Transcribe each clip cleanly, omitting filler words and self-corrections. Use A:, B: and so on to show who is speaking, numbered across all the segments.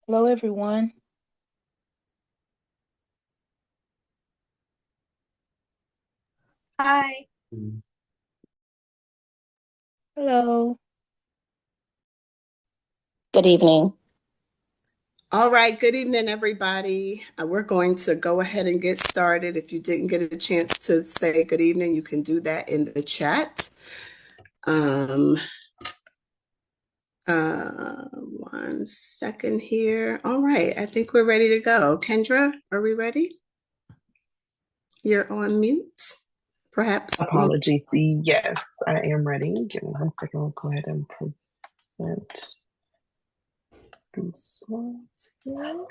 A: Hello, everyone.
B: Hi.
A: Hello.
C: Good evening.
B: All right. Good evening, everybody. We're going to go ahead and get started. If you didn't get a chance to say good evening, you can do that in the chat. Um, 1 second here. All right. I think we're ready to go. Kendra, are we ready? You're on mute. Perhaps.
D: Apologies. Yes, I am ready. Give me 1 second. I'll go ahead and present these slides here.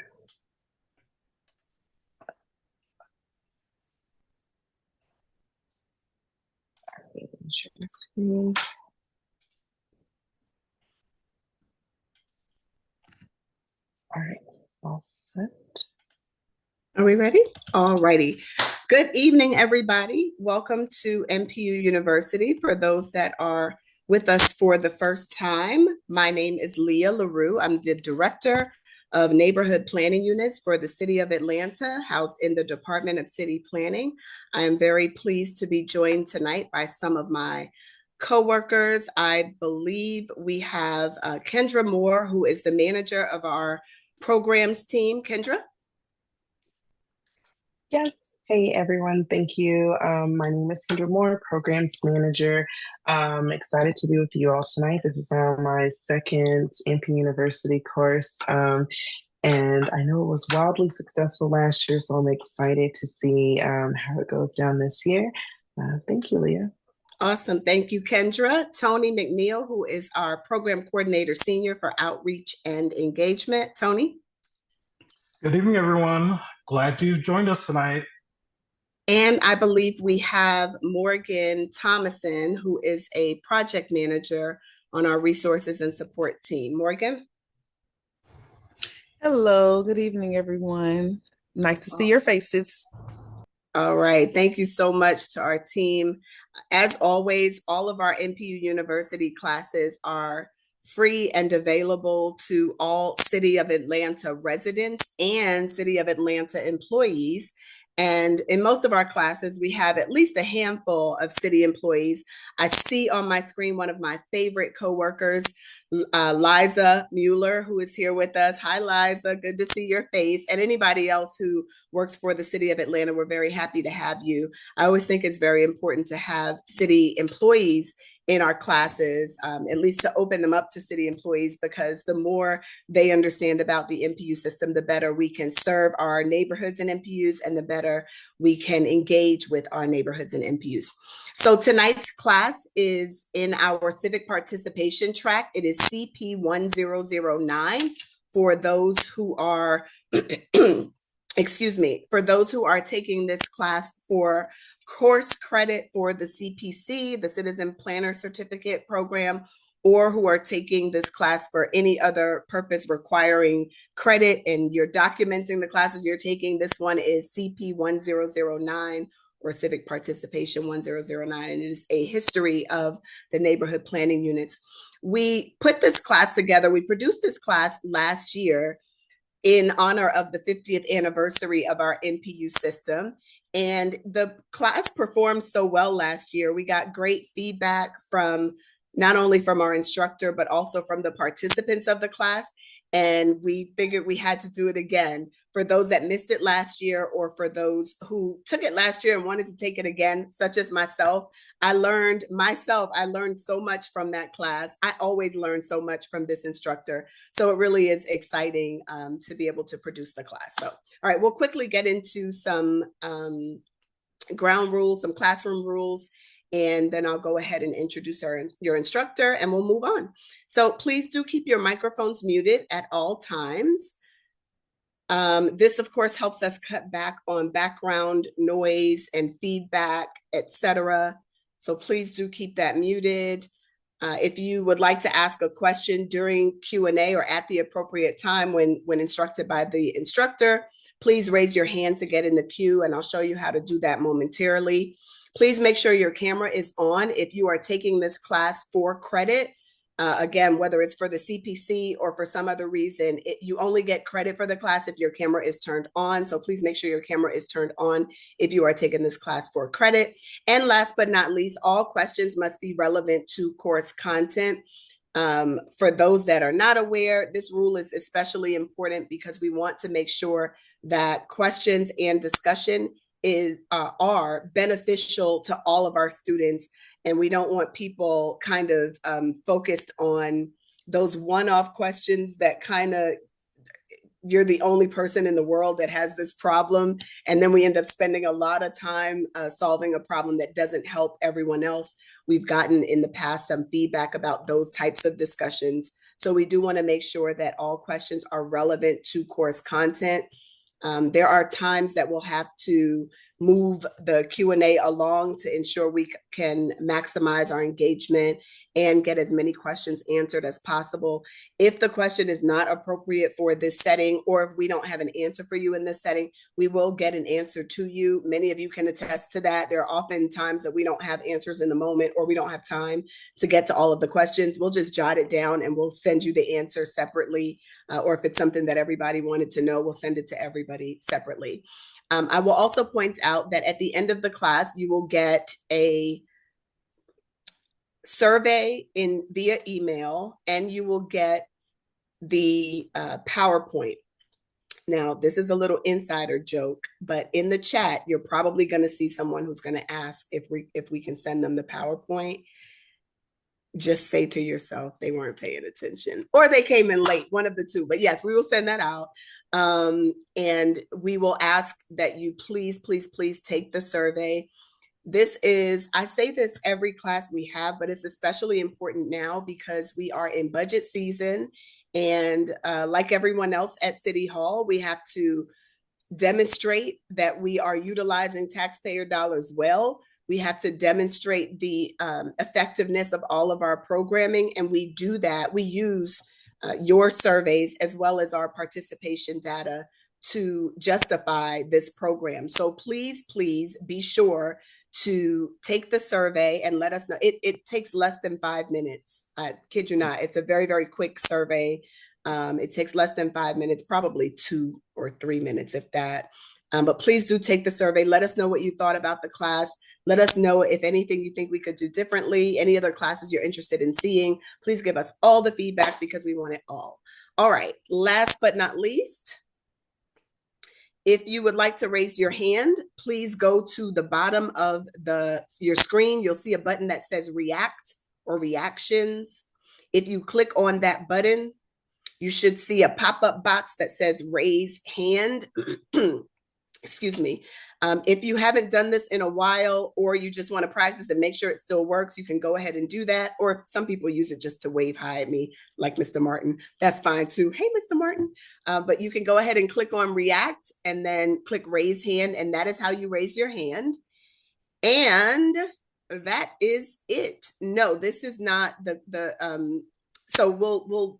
D: Share the screen. All right, all set.
B: Are we ready? All righty. Good evening, everybody. Welcome to NPU University. For those that are with us for the first time, my name is Leah LaRue. I'm the Director of Neighborhood Planning Units for the City of Atlanta, housed in the Department of City Planning. I am very pleased to be joined tonight by some of my coworkers. I believe we have Kendra Moore, who is the manager of our programs team. Kendra?
D: Yes. Hey, everyone. Thank you. My name is Kendra Moore, Programs Manager. Excited to be with you all tonight. This is now my second NP University course. And I know it was wildly successful last year, so I'm excited to see how it goes down this year. Thank you, Leah.
B: Awesome. Thank you, Kendra. Tony McNeil, who is our program coordinator senior for outreach and engagement. Tony.
E: Good evening, everyone. Glad you joined us tonight.
B: And I believe we have Morgan Thomason, who is a project manager on our resources and support team. Morgan.
A: Hello. Good evening, everyone. Nice to see your faces.
B: All right. Thank you so much to our team. As always, all of our NPU University classes are free and available to all City of Atlanta residents and City of Atlanta employees. And in most of our classes, we have at least a handful of city employees. I see on my screen one of my favorite coworkers, Liza Mueller, who is here with us. Hi, Liza. Good to see your face. And anybody else who works for the City of Atlanta, we're very happy to have you. I always think it's very important to have city employees in our classes, at least to open them up to city employees, because the more they understand about the NPU system, the better we can serve our neighborhoods and NPUs, and the better we can engage with our neighborhoods and NPUs. So tonight's class is in our civic participation track. It is CP1009 for those who are, excuse me, for those who are taking this class for course credit for the CPC, the Citizen Planner Certificate Program, or who are taking this class for any other purpose requiring credit and you're documenting the classes you're taking. This one is CP1009 or Civic Participation 1009, and it is a history of the neighborhood planning units. We put this class together. We produced this class last year in honor of the 50th anniversary of our NPU system. And the class performed so well last year. We got great feedback from not only from our instructor, but also from the participants of the class. And we figured we had to do it again for those that missed it last year, or for those who took it last year and wanted to take it again, such as myself. I learned so much from that class. I always learn so much from this instructor. So it really is exciting to be able to produce the class. So, all right, we'll quickly get into some ground rules, some classroom rules, and then I'll go ahead and introduce your instructor, and we'll move on. So please do keep your microphones muted at all times. This, of course, helps us cut back on background noise and feedback, etc. So please do keep that muted. If you would like to ask a question during Q&A or at the appropriate time when instructed by the instructor, please raise your hand to get in the queue, and I'll show you how to do that momentarily. Please make sure your camera is on if you are taking this class for credit. Again, whether it's for the CPC or for some other reason, you only get credit for the class if your camera is turned on. So please make sure your camera is turned on if you are taking this class for credit. And last but not least, all questions must be relevant to course content. For those that are not aware, this rule is especially important because we want to make sure that questions and discussion are beneficial to all of our students. And we don't want people kind of focused on those one-off questions that kind of, you're the only person in the world that has this problem. And then we end up spending a lot of time solving a problem that doesn't help everyone else. We've gotten in the past some feedback about those types of discussions. So we do want to make sure that all questions are relevant to course content. There are times that we'll have to move the Q&A along to ensure we can maximize our engagement and get as many questions answered as possible. If the question is not appropriate for this setting, or if we don't have an answer for you in this setting, we will get an answer to you. Many of you can attest to that. There are often times that we don't have answers in the moment, or we don't have time to get to all of the questions. We'll just jot it down and we'll send you the answer separately. Or if it's something that everybody wanted to know, we'll send it to everybody separately. I will also point out that at the end of the class, you will get a survey via email, and you will get the PowerPoint. Now, this is a little insider joke, but in the chat, you're probably going to see someone who's going to ask if we can send them the PowerPoint. Just say to yourself, they weren't paying attention, or they came in late, one of the two. But yes, we will send that out. And we will ask that you please, please, please take the survey. This is, I say this every class we have, but it's especially important now because we are in budget season. And like everyone else at City Hall, we have to demonstrate that we are utilizing taxpayer dollars well. We have to demonstrate the effectiveness of all of our programming. And we do that. We use your surveys as well as our participation data to justify this program. So please, please be sure to take the survey and let us know. It takes less than 5 minutes. I kid you not. It's a very, very quick survey. It takes less than 5 minutes, probably 2 or 3 minutes, if that. But please do take the survey. Let us know what you thought about the class. Let us know if anything you think we could do differently, any other classes you're interested in seeing. Please give us all the feedback because we want it all. All right, last but not least, if you would like to raise your hand, please go to the bottom of your screen. You'll see a button that says React or Reactions. If you click on that button, you should see a pop-up box that says Raise Hand. Excuse me. If you haven't done this in a while, or you just want to practice and make sure it still works, you can go ahead and do that. Or if some people use it just to wave hi at me, like Mr. Martin, that's fine too. Hey, Mr. Martin. But you can go ahead and click on React and then click Raise Hand. And that is how you raise your hand. And that is it. No, this is not so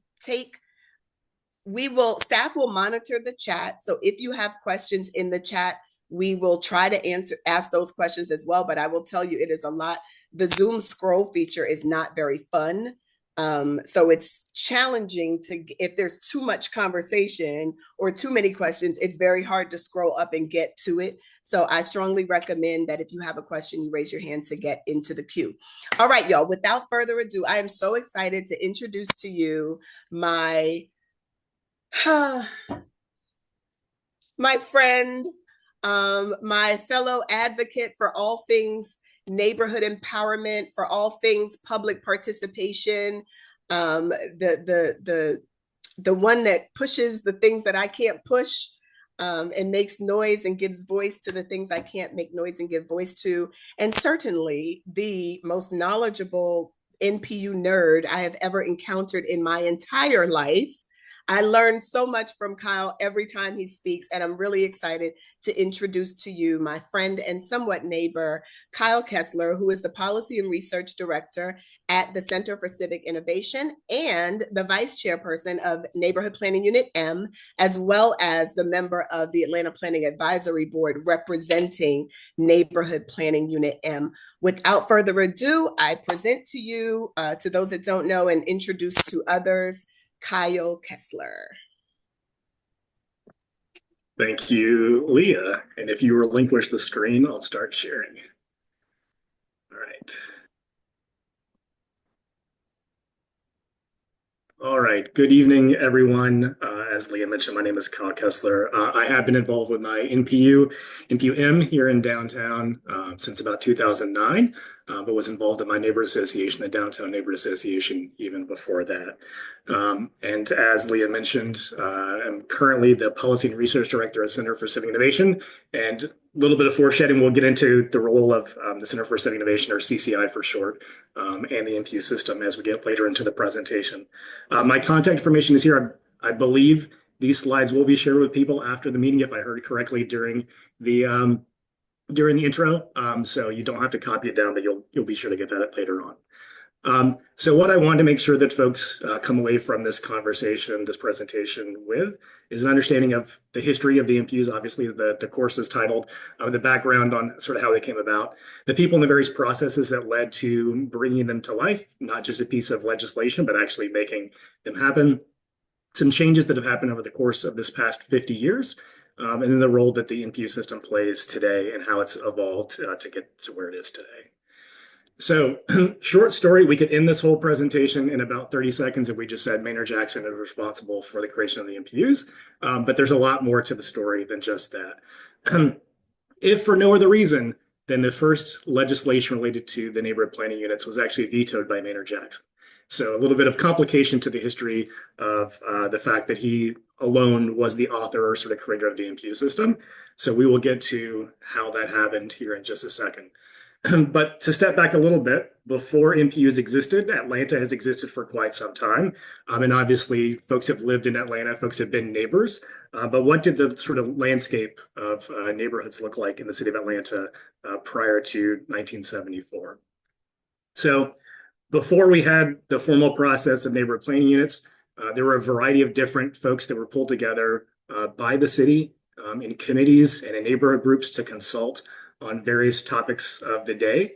B: staff will monitor the chat. So if you have questions in the chat, we will try to ask those questions as well. But I will tell you, it is a lot. The Zoom scroll feature is not very fun. So it's challenging if there's too much conversation or too many questions, it's very hard to scroll up and get to it. So I strongly recommend that if you have a question, you raise your hand to get into the queue. All right, y'all, without further ado, I am so excited to introduce to you my friend, my fellow advocate for all things neighborhood empowerment, for all things public participation, the one that pushes the things that I can't push, and makes noise and gives voice to the things I can't make noise and give voice to, and certainly the most knowledgeable NPU nerd I have ever encountered in my entire life. I learn so much from Kyle every time he speaks, and I'm really excited to introduce to you my friend and somewhat neighbor, Kyle Kessler, who is the Policy and Research Director at the Center for Civic Innovation and the Vice Chairperson of Neighborhood Planning Unit M, as well as the member of the Atlanta Planning Advisory Board representing Neighborhood Planning Unit M. Without further ado, I present to you, to those that don't know and introduce to others, Kyle Kessler.
C: Thank you, Leah. And if you relinquish the screen, I'll start sharing. All right. All right. Good evening, everyone. As Leah mentioned, my name is Kyle Kessler. I have been involved with my NPU-M here in downtown since about 2009, but was involved in my neighborhood association, the Downtown Neighborhood Association, even before that. And as Leah mentioned, I'm currently the Policy and Research Director at Center for Civic Innovation. And a little bit of foreshadowing, we'll get into the role of the Center for Civic Innovation, or CCI for short, and the NPU system as we get later into the presentation. My contact information is here. I believe these slides will be shared with people after the meeting, if I heard correctly during the intro. So you don't have to copy it down, but you'll be sure to get that later on. So what I wanted to make sure that folks come away from this conversation, this presentation with, is an understanding of the history of the NPUs. Obviously, the course is titled, the background on sort of how they came about, the people and the various processes that led to bringing them to life, not just a piece of legislation, but actually making them happen, some changes that have happened over the course of this past 50 years, and then the role that the NPU system plays today and how it's evolved to get to where it is today. So, short story, we could end this whole presentation in about 30 seconds if we just said Maynard Jackson is responsible for the creation of the NPUs, but there's a lot more to the story than just that. If for no other reason than the first legislation related to the neighborhood planning units was actually vetoed by Maynard Jackson. So a little bit of complication to the history of the fact that he alone was the author or sort of creator of the NPU system. So we will get to how that happened here in just a second. But to step back a little bit, before NPUs existed, Atlanta has existed for quite some time. And obviously, folks have lived in Atlanta, folks have been neighbors. But what did the sort of landscape of neighborhoods look like in the city of Atlanta prior to 1974? So before we had the formal process of neighborhood planning units, there were a variety of different folks that were pulled together by the city in committees and in neighborhood groups to consult on various topics of the day.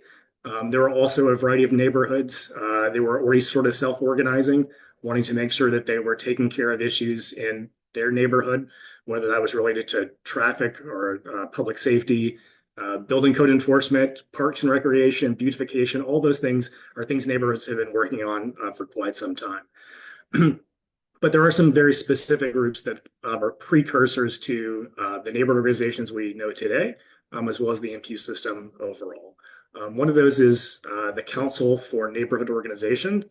C: There were also a variety of neighborhoods. They were already sort of self-organizing, wanting to make sure that they were taking care of issues in their neighborhood, whether that was related to traffic or public safety, building code enforcement, parks and recreation, beautification. All those things are things neighborhoods have been working on for quite some time. But there are some very specific groups that are precursors to the neighborhood organizations we know today, as well as the NPU system overall. One of those is the Council for Neighborhood Organization,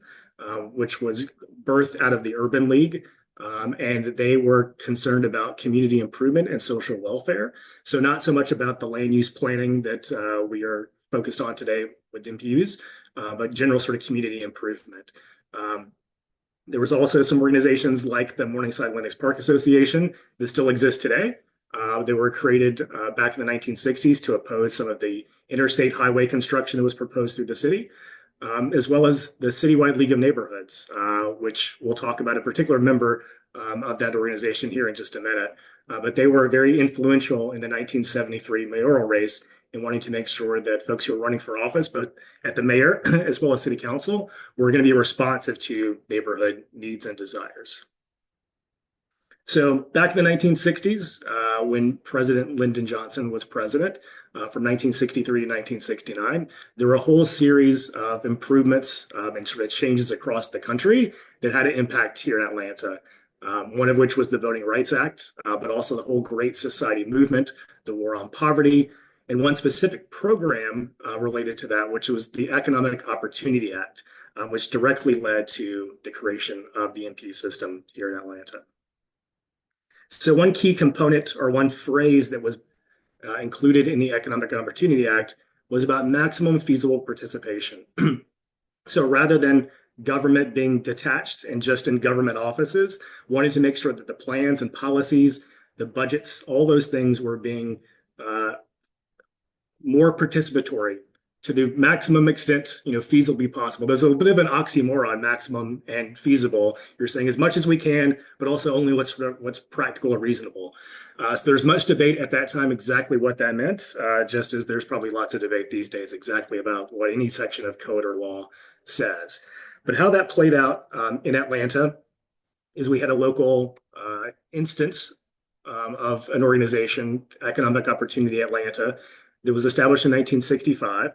C: which was birthed out of the Urban League, and they were concerned about community improvement and social welfare. So not so much about the land use planning that we are focused on today with NPUs, but general sort of community improvement. There was also some organizations like the Morningside Lennox Park Association that still exists today. They were created back in the 1960s to oppose some of the interstate highway construction that was proposed through the city, as well as the Citywide League of Neighborhoods, which we'll talk about a particular member of that organization here in just a minute. But they were very influential in the 1973 mayoral race in wanting to make sure that folks who are running for office, both at the mayor as well as city council, were going to be responsive to neighborhood needs and desires. So back in the 1960s, when President Lyndon Johnson was president, from 1963 to 1969, there were a whole series of improvements and sort of changes across the country that had an impact here in Atlanta. One of which was the Voting Rights Act, but also the whole Great Society movement, the War on Poverty, and one specific program related to that, which was the Economic Opportunity Act, which directly led to the creation of the NPU system here in Atlanta. So one key component or one phrase that was included in the Economic Opportunity Act was about maximum feasible participation. So rather than government being detached and just in government offices, wanted to make sure that the plans and policies, the budgets, all those things were being more participatory to the maximum extent, feasibly possible. There's a bit of an oxymoron, maximum and feasible. You're saying as much as we can, but also only what's practical or reasonable. So there's much debate at that time exactly what that meant, just as there's probably lots of debate these days exactly about what any section of code or law says. But how that played out in Atlanta is we had a local instance of an organization, Economic Opportunity Atlanta, that was established in 1965.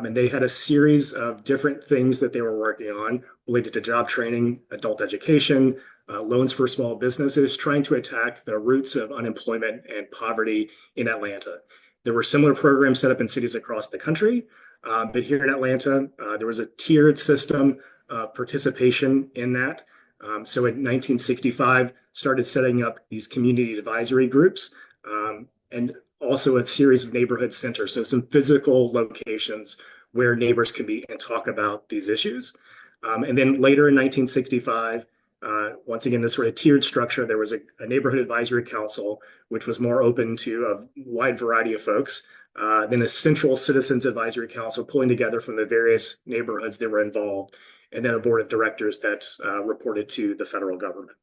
C: And they had a series of different things that they were working on related to job training, adult education, loans for small businesses, trying to attack the roots of unemployment and poverty in Atlanta. There were similar programs set up in cities across the country, but here in Atlanta, there was a tiered system of participation in that. So in 1965, started setting up these community advisory groups, and also a series of neighborhood centers, so some physical locations where neighbors can be and talk about these issues. And then later in 1965, once again, this sort of tiered structure, there was a neighborhood advisory council, which was more open to a wide variety of folks, then a central citizens advisory council pulling together from the various neighborhoods that were involved, and then a board of directors that reported to the federal government.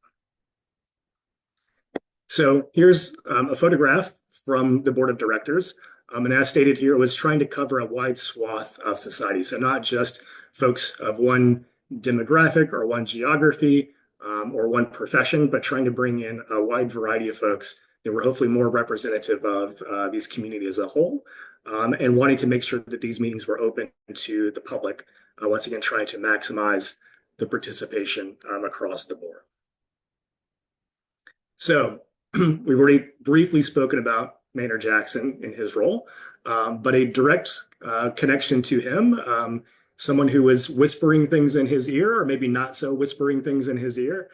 C: So here's a photograph from the board of directors. And as stated here, it was trying to cover a wide swath of society. So not just folks of one demographic or one geography or one profession, but trying to bring in a wide variety of folks that were hopefully more representative of these communities as a whole, and wanting to make sure that these meetings were open to the public, once again, trying to maximize the participation across the board. So we've already briefly spoken about Maynard Jackson in his role, but a direct connection to him, someone who was whispering things in his ear, or maybe not so whispering things in his ear,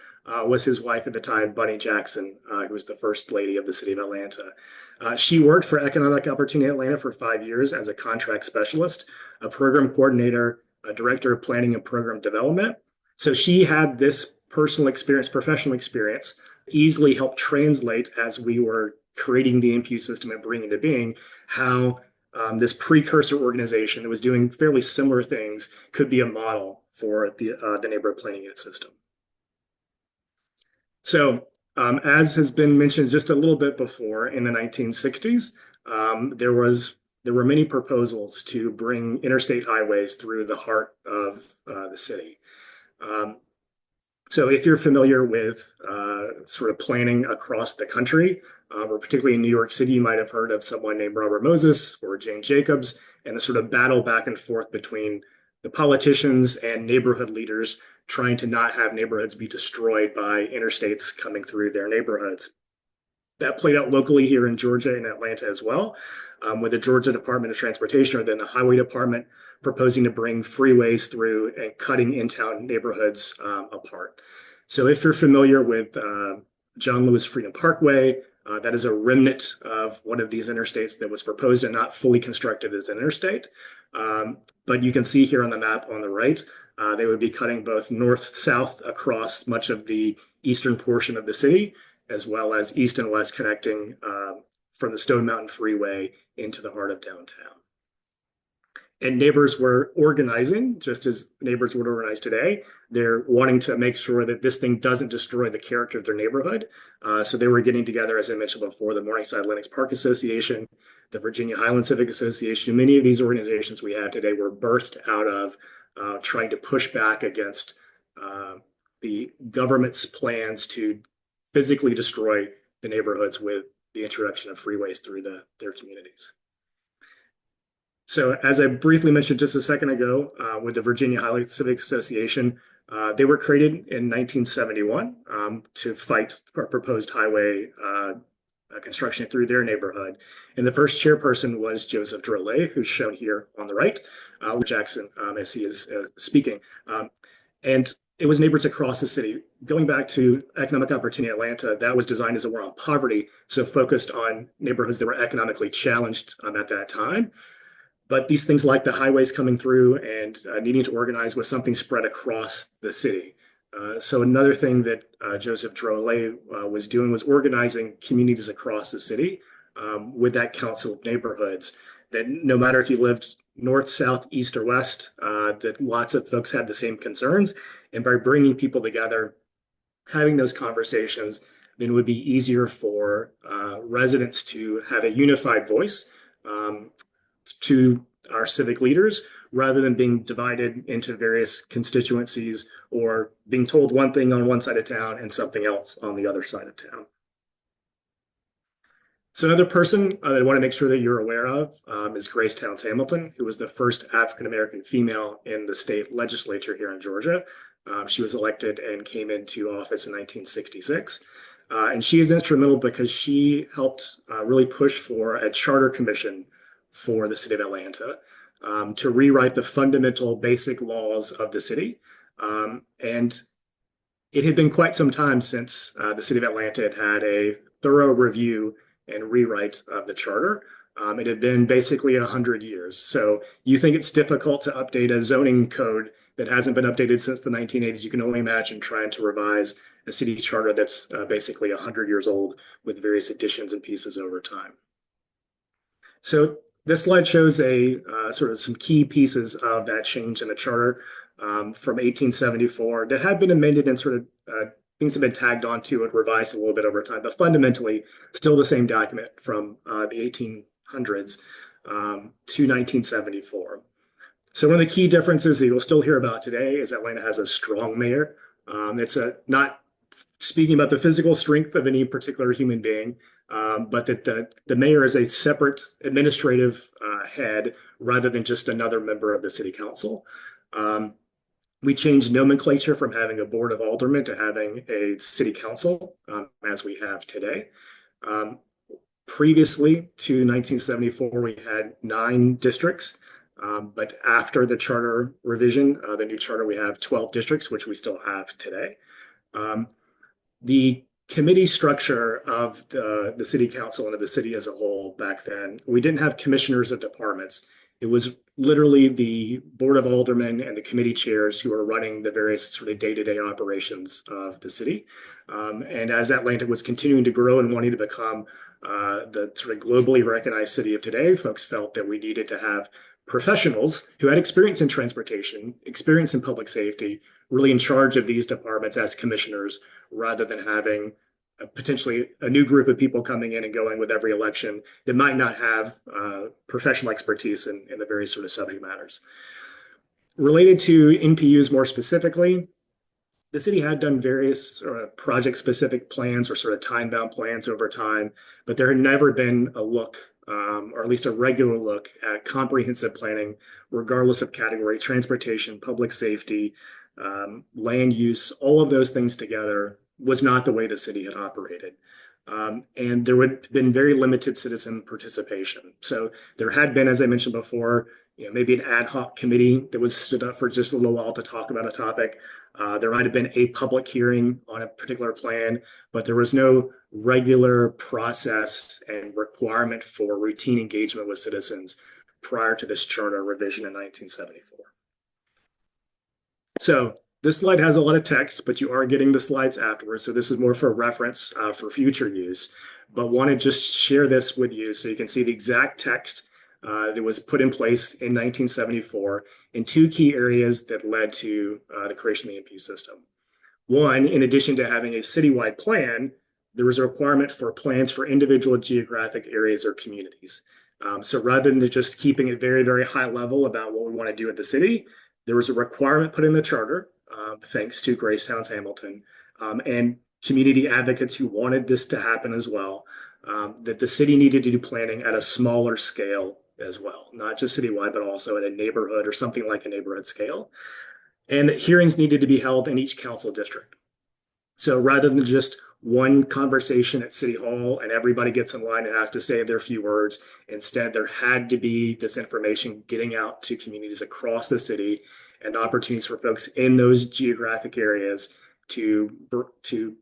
C: was his wife at the time, Bunny Jackson, who was the first lady of the city of Atlanta. She worked for Economic Opportunity Atlanta for 5 years as a contract specialist, a program coordinator, a director of planning and program development. So she had this personal experience, professional experience, easily helped translate as we were creating the NPU system and bringing it to being, how this precursor organization that was doing fairly similar things could be a model for the neighborhood planning unit system. So as has been mentioned just a little bit before, in the 1960s, there were many proposals to bring interstate highways through the heart of the city. So if you're familiar with sort of planning across the country, or particularly in New York City, you might have heard of someone named Robert Moses or Jane Jacobs, and the sort of battle back and forth between the politicians and neighborhood leaders trying to not have neighborhoods be destroyed by interstates coming through their neighborhoods. That played out locally here in Georgia and Atlanta as well, with the Georgia Department of Transportation, or then the Highway Department, proposing to bring freeways through and cutting in-town neighborhoods apart. So if you're familiar with John Lewis Freedom Parkway, that is a remnant of one of these interstates that was proposed and not fully constructed as an interstate. But you can see here on the map on the right, they would be cutting both north-south across much of the eastern portion of the city, as well as east and west connecting from the Stone Mountain Freeway into the heart of downtown. And neighbors were organizing, just as neighbors would organize today. They're wanting to make sure that this thing doesn't destroy the character of their neighborhood. So they were getting together, as I mentioned before, the Morningside Lennox Park Association, the Virginia Highland Civic Association. Many of these organizations we have today were birthed out of trying to push back against the government's plans to physically destroy the neighborhoods with the introduction of freeways through their communities. So as I briefly mentioned just a second ago, with the Virginia Highland Civic Association, they were created in 1971 to fight proposed highway construction through their neighborhood. And the first chairperson was Joseph Drolet, who's shown here on the right, Jackson, as he is speaking. And it was neighbors across the city. Going back to Economic Opportunity Atlanta, that was designed as a war on poverty, so focused on neighborhoods that were economically challenged at that time. But these things like the highways coming through and needing to organize with something spread across the city. So another thing that Joseph Drolet was doing was organizing communities across the city with that council of neighborhoods, that no matter if you lived north, south, east, or west, that lots of folks had the same concerns. And by bringing people together, having those conversations, then it would be easier for residents to have a unified voice to our civic leaders rather than being divided into various constituencies or being told one thing on one side of town and something else on the other side of town. So another person that I want to make sure that you're aware of is Grace Towns Hamilton, who was the first African-American female in the state legislature here in Georgia. She was elected and came into office in 1966. And she is instrumental because she helped really push for a charter commission for the city of Atlanta to rewrite the fundamental basic laws of the city. And it had been quite some time since the city of Atlanta had had a thorough review and rewrite of the charter. It had been basically 100 years. So you think it's difficult to update a zoning code that hasn't been updated since the 1980s. You can only imagine trying to revise a city charter that's basically 100 years old with various additions and pieces over time. So this slide shows a sort of some key pieces of that change in the charter from 1874 that have been amended and sort of things have been tagged onto and revised a little bit over time, but fundamentally still the same document from the 1800s to 1974. So one of the key differences that you'll still hear about today is Atlanta has a strong mayor. It's not speaking about the physical strength of any particular human being, but that the mayor is a separate administrative head rather than just another member of the city council. We changed nomenclature from having a board of aldermen to having a city council as we have today. Previously to 1974, we had 9 districts, but after the charter revision, the new charter, we have 12 districts, which we still have today. The committee structure of the city council and of the city as a whole back then, we didn't have commissioners of departments. It was literally the board of aldermen and the committee chairs who were running the various sort of day-to-day operations of the city. And as Atlanta was continuing to grow and wanting to become the sort of globally recognized city of today, folks felt that we needed to have professionals who had experience in transportation, experience in public safety, really in charge of these departments as commissioners, rather than having potentially a new group of people coming in and going with every election that might not have professional expertise in the various sort of subject matters. Related to NPUs more specifically, the city had done various sort of project-specific plans or sort of time-bound plans over time, but there had never been a look, or at least a regular look at comprehensive planning, regardless of category, transportation, public safety, land use, all of those things together was not the way the city had operated. And there would have been very limited citizen participation. So there had been, as I mentioned before, maybe an ad hoc committee that was stood up for just a little while to talk about a topic. There might have been a public hearing on a particular plan, but there was no regular process and requirement for routine engagement with citizens prior to this charter revision in 1974. So this slide has a lot of text, but you are getting the slides afterwards. So this is more for reference for future use, but want to just share this with you so you can see the exact text that was put in place in 1974 in 2 key areas that led to the creation of the NPU system. One, in addition to having a citywide plan, there was a requirement for plans for individual geographic areas or communities. So rather than just keeping it very, very high level about what we want to do at the city, there was a requirement put in the charter, thanks to Grace Towns Hamilton, and community advocates who wanted this to happen as well, that the city needed to do planning at a smaller scale as well, not just citywide, but also at a neighborhood or something like a neighborhood scale. And that hearings needed to be held in each council district. So rather than just one conversation at City Hall and everybody gets in line and has to say their few words, instead there had to be this information getting out to communities across the city and opportunities for folks in those geographic areas to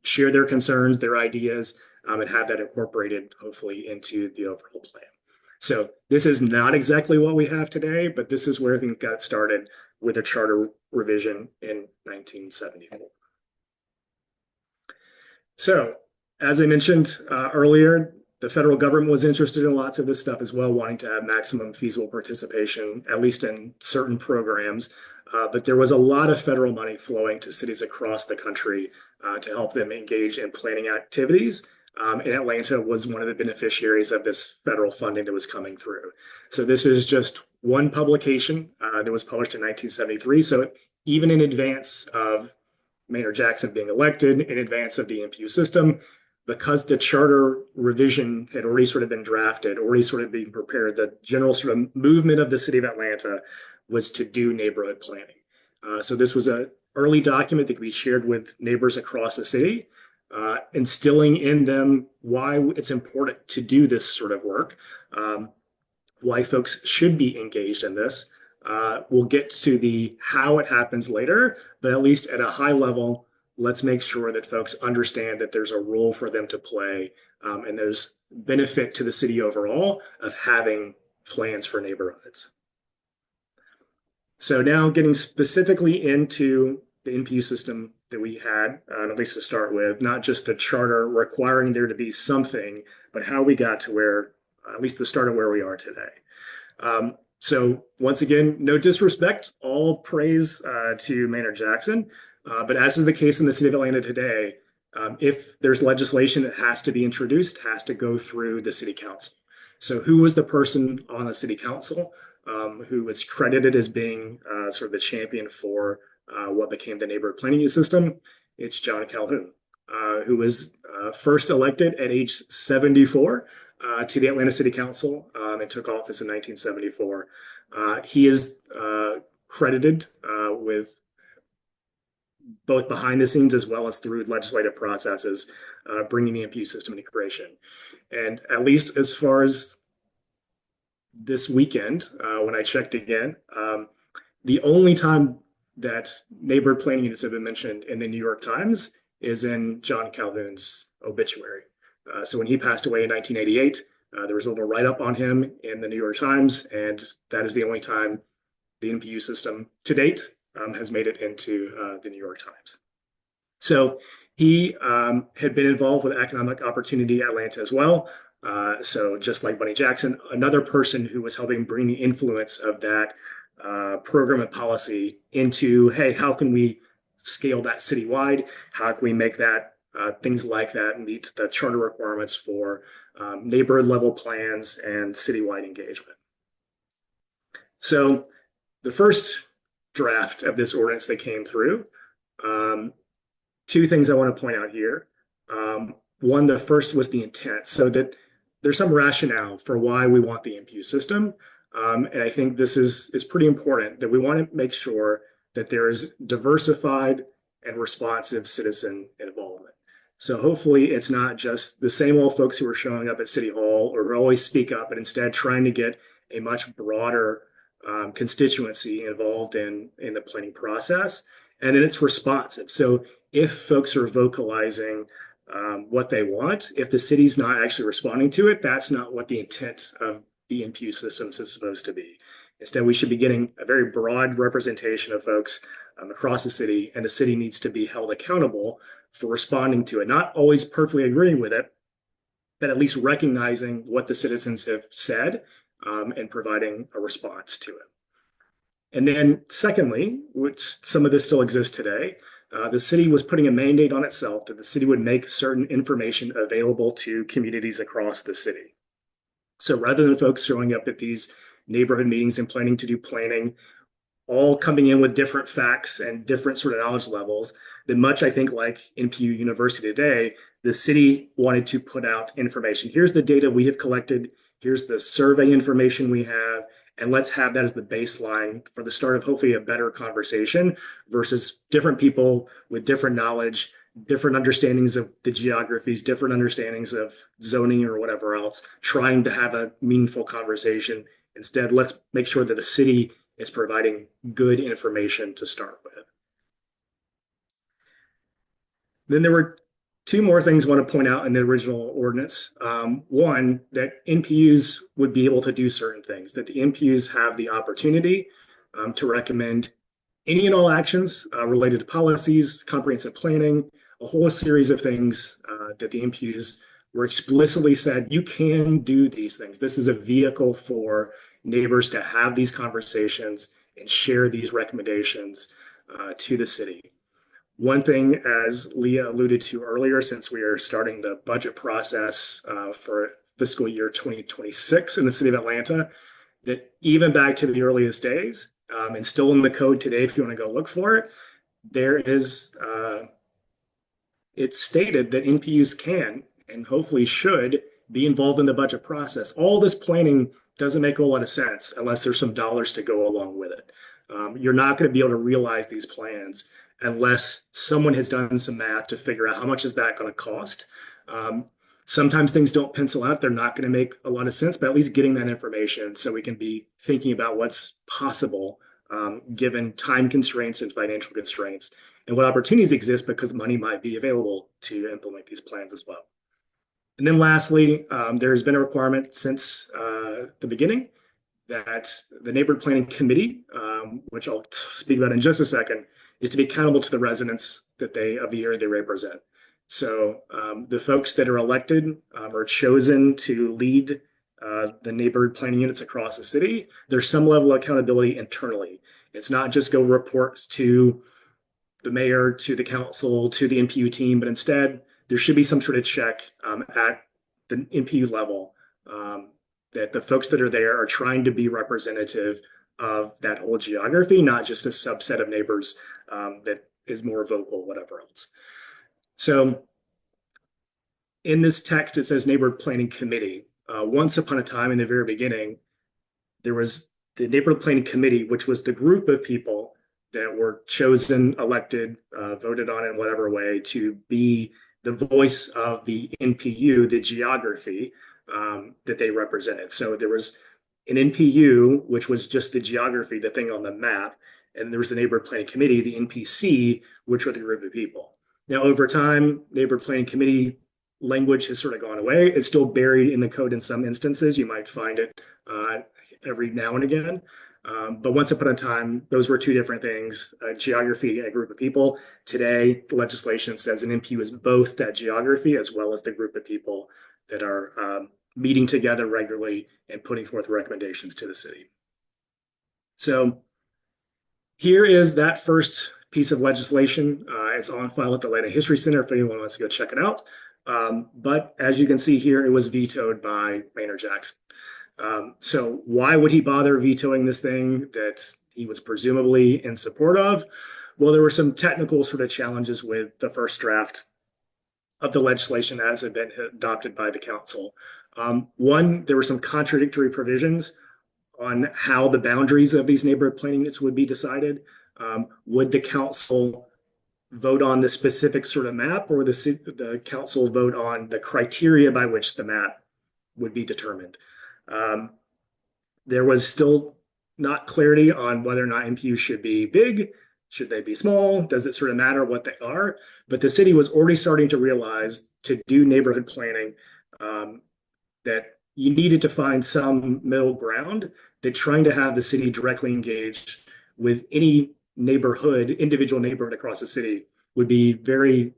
C: share their concerns, their ideas, and have that incorporated hopefully into the overall plan. So this is not exactly what we have today, but this is where things got started with a charter revision in 1974. So, as I mentioned earlier, the federal government was interested in lots of this stuff as well, wanting to have maximum feasible participation, at least in certain programs. But there was a lot of federal money flowing to cities across the country to help them engage in planning activities. And Atlanta was one of the beneficiaries of this federal funding that was coming through. So this is just one publication that was published in 1973. So even in advance of Maynard Jackson being elected, in advance of the NPU system, because the charter revision had already sort of been drafted, already sort of being prepared, the general sort of movement of the city of Atlanta was to do neighborhood planning. So this was an early document that could be shared with neighbors across the city, instilling in them why it's important to do this sort of work, why folks should be engaged in this. We'll get to the how it happens later, but at least at a high level, let's make sure that folks understand that there's a role for them to play, and there's benefit to the city overall of having plans for neighborhoods. So now getting specifically into the NPU system that we had, at least to start with, not just the charter requiring there to be something, but how we got to where, at least the start of where we are today. So once again, no disrespect, all praise to Maynard Jackson. But as is the case in the city of Atlanta today, if there's legislation that has to be introduced, has to go through the city council. So who was the person on the city council who was credited as being sort of the champion for what became the neighborhood planning system? It's John Calhoun, who was first elected at age 74 to the Atlanta City Council and took office in 1974. He is credited with both behind the scenes as well as through legislative processes, bringing the NPU system into creation. And at least as far as this weekend, when I checked again, the only time that neighborhood planning units have been mentioned in the New York Times is in John Calhoun's obituary. So when he passed away in 1988, there was a little write-up on him in the New York Times, and that is the only time the NPU system to date has made it into the New York Times. So he had been involved with Economic Opportunity Atlanta as well. So just like Bunny Jackson, another person who was helping bring the influence of that program and policy into, hey, how can we scale that citywide? How can we make that things like that meet the charter requirements for neighborhood level plans and citywide engagement? So the first draft of this ordinance that came through, two things I want to point out here. One, the first was the intent, so that there's some rationale for why we want the NPU system. And I think this is pretty important, that we want to make sure that there is diversified and responsive citizen involvement. So hopefully it's not just the same old folks who are showing up at City Hall or who always speak up, but instead trying to get a much broader constituency involved in the planning process. And then it's responsive. So if folks are vocalizing what they want, if the city's not actually responding to it, that's not what the intent of the NPU systems is supposed to be. Instead, we should be getting a very broad representation of folks across the city, and the city needs to be held accountable for responding to it, not always perfectly agreeing with it, but at least recognizing what the citizens have said and providing a response to it. And then secondly, which some of this still exists today, the city was putting a mandate on itself that the city would make certain information available to communities across the city. So rather than folks showing up at these neighborhood meetings and planning to do planning, all coming in with different facts and different sort of knowledge levels, that much, I think, like NPU University today, the city wanted to put out information. Here's the data we have collected. Here's the survey information we have. And let's have that as the baseline for the start of hopefully a better conversation versus different people with different knowledge, different understandings of the geographies, different understandings of zoning or whatever else, trying to have a meaningful conversation. Instead, let's make sure that the city is providing good information to start with. Then there were Two more things I want to point out in the original ordinance. One, that NPUs would be able to do certain things, that the NPUs have the opportunity to recommend any and all actions related to policies, comprehensive planning, a whole series of things that the NPUs were explicitly said, you can do these things. This is a vehicle for neighbors to have these conversations and share these recommendations to the city. One thing, as Leah alluded to earlier, since we are starting the budget process for fiscal year 2026 in the city of Atlanta, that even back to the earliest days, and still in the code today, if you want to go look for it, there is, it's stated that NPUs can and hopefully should be involved in the budget process. All this planning doesn't make a whole lot of sense unless there's some dollars to go along with it. You're not going to be able to realize these plans unless someone has done some math to figure out how much is that going to cost. Sometimes things don't pencil out. They're not going to make a lot of sense, but at least getting that information so we can be thinking about what's possible given time constraints and financial constraints and what opportunities exist because money might be available to implement these plans as well. And then lastly, there's been a requirement since the beginning that the neighborhood planning committee, which I'll speak about in just a second, is to be accountable to the residents that of the area they represent. So the folks that are elected are chosen to lead the neighborhood planning units across the city. There's some level of accountability internally. It's not just go report to the mayor, to the council, to the NPU team, but instead there should be some sort of check at the NPU level that the folks that are there are trying to be representative of that whole geography, not just a subset of neighbors that is more vocal, whatever else. So in this text, it says neighborhood planning committee. Once upon a time in the very beginning, there was the neighborhood planning committee, which was the group of people that were chosen, elected, voted on in whatever way to be the voice of the NPU, the geography that they represented. So there was an NPU, which was just the geography, the thing on the map, and there was the neighborhood planning committee, the NPC, which were the group of people. Now, over time, neighborhood planning committee language has sort of gone away. It's still buried in the code in some instances. You might find it every now and again. But once upon a time, those were two different things, geography and a group of people. Today, the legislation says an NPU is both that geography as well as the group of people that are meeting together regularly and putting forth recommendations to the city. So here is that first piece of legislation. It's on file at the Atlanta History Center if anyone wants to go check it out. But as you can see here, it was vetoed by Maynard Jackson. So why would he bother vetoing this thing that he was presumably in support of? Well, there were some technical sort of challenges with the first draft of the legislation as it had been adopted by the council. One, there were some contradictory provisions on how the boundaries of these neighborhood planning units would be decided. Would the council vote on the specific sort of map, or the council vote on the criteria by which the map would be determined? There was still not clarity on whether or not NPUs should be big, should they be small, does it sort of matter what they are? But the city was already starting to realize to do neighborhood planning that you needed to find some middle ground, that trying to have the city directly engaged with any neighborhood, individual neighborhood across the city would be very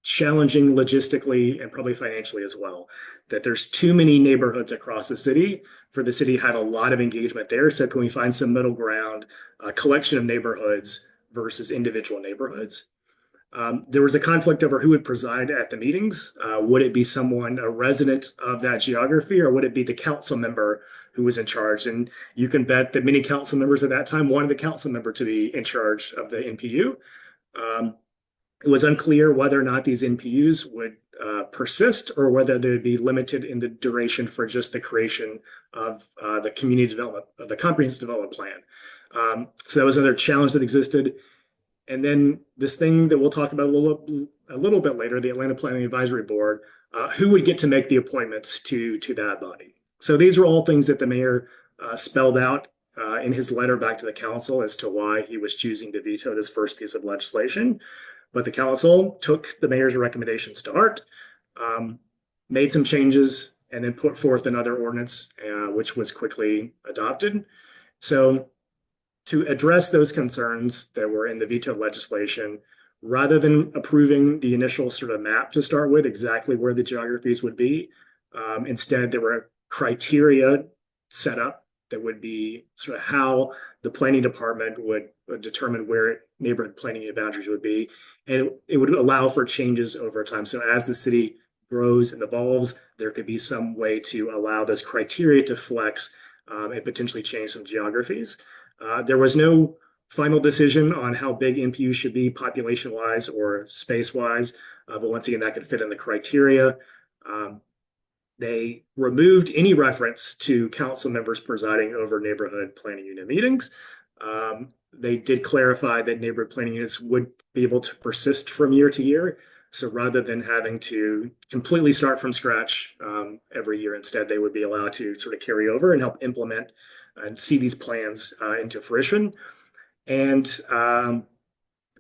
C: challenging logistically and probably financially as well. That there's too many neighborhoods across the city for the city to have a lot of engagement there. So can we find some middle ground, a collection of neighborhoods versus individual neighborhoods? There was a conflict over who would preside at the meetings. Would it be someone, a resident of that geography, or would it be the council member who was in charge? And you can bet that many council members at that time wanted the council member to be in charge of the NPU. It was unclear whether or not these NPUs would persist or whether they would be limited in the duration for just the creation of the community development, the comprehensive development plan. So that was another challenge that existed. And then this thing that we'll talk about a little bit later, the Atlanta Planning Advisory Board, who would get to make the appointments to that body. So these were all things that the mayor spelled out in his letter back to the council as to why he was choosing to veto this first piece of legislation. But the council took the mayor's recommendations to heart, made some changes, and then put forth another ordinance, which was quickly adopted. So to address those concerns that were in the veto legislation, rather than approving the initial sort of map to start with, exactly where the geographies would be, instead there were criteria set up that would be sort of how the planning department would determine where neighborhood planning boundaries would be. And it would allow for changes over time. So as the city grows and evolves, there could be some way to allow those criteria to flex and potentially change some geographies. There was no final decision on how big NPUs should be population-wise or space-wise, but once again, that could fit in the criteria. They removed any reference to council members presiding over neighborhood planning unit meetings. They did clarify that neighborhood planning units would be able to persist from year to year. So rather than having to completely start from scratch every year, instead, they would be allowed to sort of carry over and help implement and see these plans into fruition. And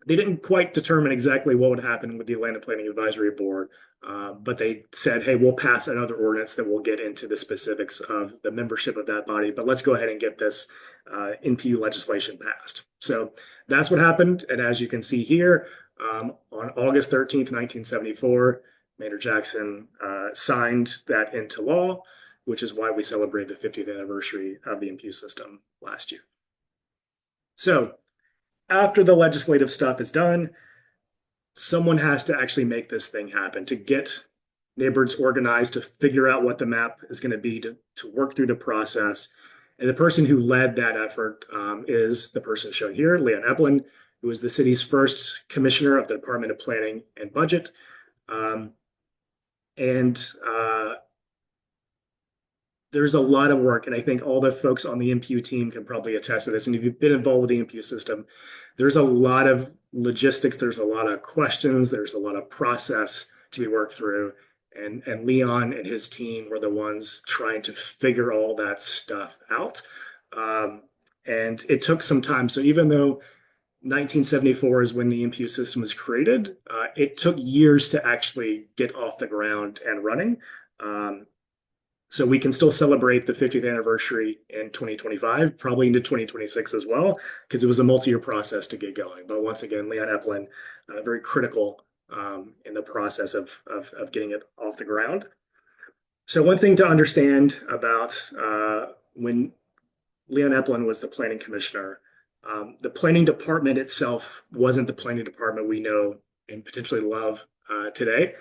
C: they didn't quite determine exactly what would happen with the Atlanta Planning Advisory Board, but they said, hey, we'll pass another ordinance that will get into the specifics of the membership of that body, but let's go ahead and get this NPU legislation passed. So that's what happened. And as you can see here, on August 13th, 1974, Maynard Jackson signed that into law, which is why we celebrate the 50th anniversary of the NPU system last year. So after the legislative stuff is done, someone has to actually make this thing happen, to get neighborhoods organized, to figure out what the map is going to be, to work through the process. And the person who led that effort is the person shown here, Leon Eplin, who was the city's first commissioner of the Department of Planning and Budget. There's a lot of work, and I think all the folks on the NPU team can probably attest to this. And if you've been involved with the NPU system, there's a lot of logistics, there's a lot of questions, there's a lot of process to be worked through. And Leon and his team were the ones trying to figure all that stuff out. And it took some time. So even though 1974 is when the NPU system was created, it took years to actually get off the ground and running. So we can still celebrate the 50th anniversary in 2025, probably into 2026 as well, because it was a multi-year process to get going. But once again, Leon Eplin, very critical in the process of getting it off the ground. So one thing to understand about when Leon Eplin was the planning commissioner, the planning department itself wasn't the planning department we know and potentially love today.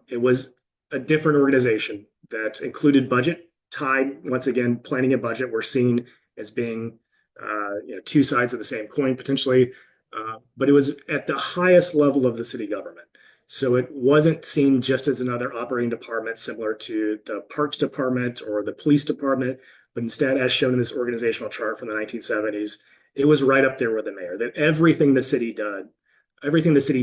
C: It was a different organization that included budget tied. Once again, planning and budget were seen as being two sides of the same coin potentially, but it was at the highest level of the city government. So it wasn't seen just as another operating department similar to the parks department or the police department, but instead, as shown in this organizational chart from the 1970s, it was right up there with the mayor, that everything the city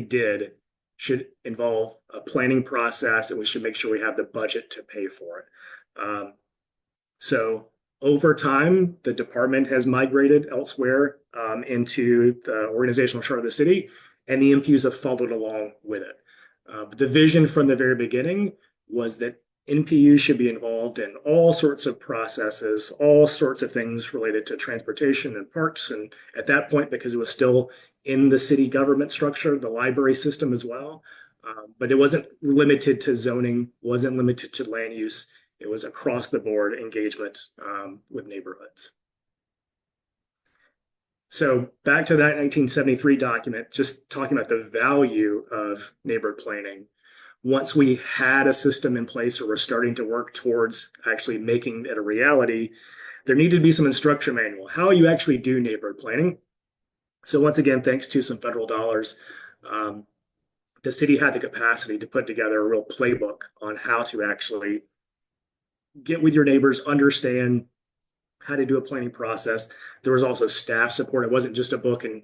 C: did should involve a planning process, and we should make sure we have the budget to pay for it. So over time, the department has migrated elsewhere into the organizational chart of the city, and the NPUs have followed along with it. But the vision from the very beginning was that NPUs should be involved in all sorts of processes, all sorts of things related to transportation and parks. And at that point, because it was still in the city government structure, the library system as well. But it wasn't limited to zoning, wasn't limited to land use. It was across the board engagement with neighborhoods. So back to that 1973 document, just talking about the value of neighborhood planning. Once we had a system in place or we're starting to work towards actually making it a reality, there needed to be some instruction manual, how you actually do neighborhood planning. So once again, thanks to some federal dollars, the city had the capacity to put together a real playbook on how to actually get with your neighbors, understand how to do a planning process. There was also staff support. It wasn't just a book and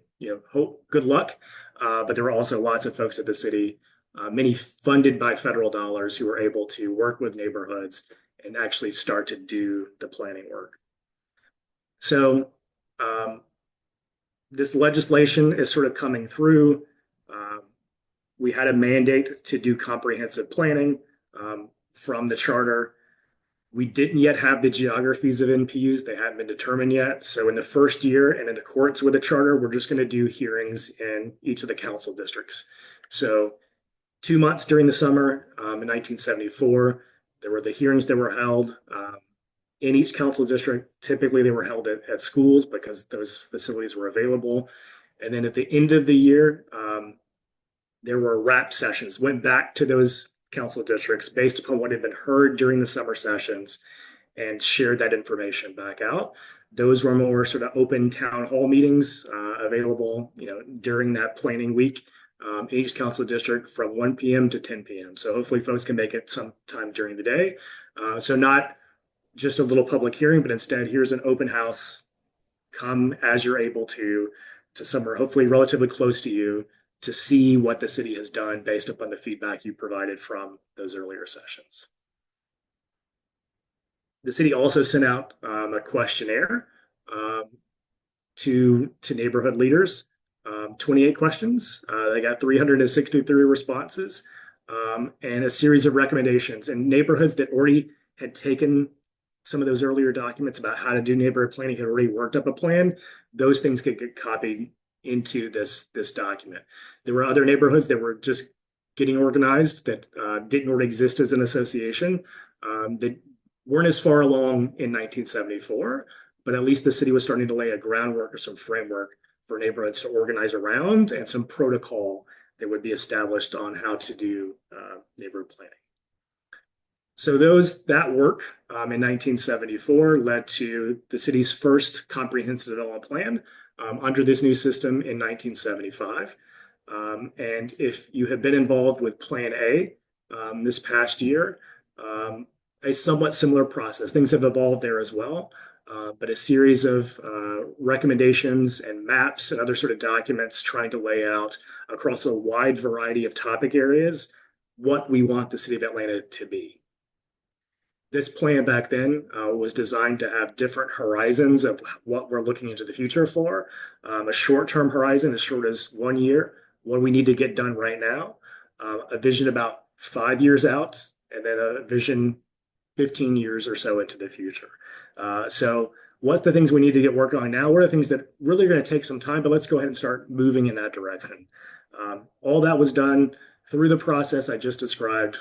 C: hope, good luck, but there were also lots of folks at the city, many funded by federal dollars, who were able to work with neighborhoods and actually start to do the planning work. So this legislation is sort of coming through. we had a mandate to do comprehensive planning from the charter. We didn't yet have the geographies of NPUs. They hadn't been determined yet. So in the first year and in accordance with the charter, we're just going to do hearings in each of the council districts. So 2 months during the summer in 1974, there were the hearings that were held in each council district. Typically, they were held at schools because those facilities were available. And then at the end of the year, there were wrap sessions, went back to those council districts based upon what had been heard during the summer sessions and shared that information back out. Those were more sort of open town hall meetings available, during that planning week in each council district from 1 p.m. to 10 p.m. So hopefully folks can make it sometime during the day. So not just a little public hearing, but instead here's an open house. Come as you're able to somewhere hopefully relatively close to you to see what the city has done based upon the feedback you provided from those earlier sessions. The city also sent out a questionnaire to neighborhood leaders, 28 questions. They got 363 responses and a series of recommendations. And neighborhoods that already had taken some of those earlier documents about how to do neighborhood planning had already worked up a plan. Those things could get copied into this document. There were other neighborhoods that were just getting organized that didn't already exist as an association that weren't as far along in 1974, but at least the city was starting to lay a groundwork or some framework for neighborhoods to organize around and some protocol that would be established on how to do neighborhood planning. So that work in 1974 led to the city's first comprehensive development plan under this new system in 1975. And if you have been involved with Plan A this past year, a somewhat similar process. Things have evolved there as well, but a series of recommendations and maps and other sort of documents trying to lay out across a wide variety of topic areas what we want the city of Atlanta to be. This plan back then was designed to have different horizons of what we're looking into the future for. A short-term horizon as short as 1 year, what we need to get done right now. A vision about 5 years out, and then a vision 15 years or so into the future. So what's the things we need to get working on now? What are the things that really are going to take some time, but let's go ahead and start moving in that direction. All that was done through the process I just described,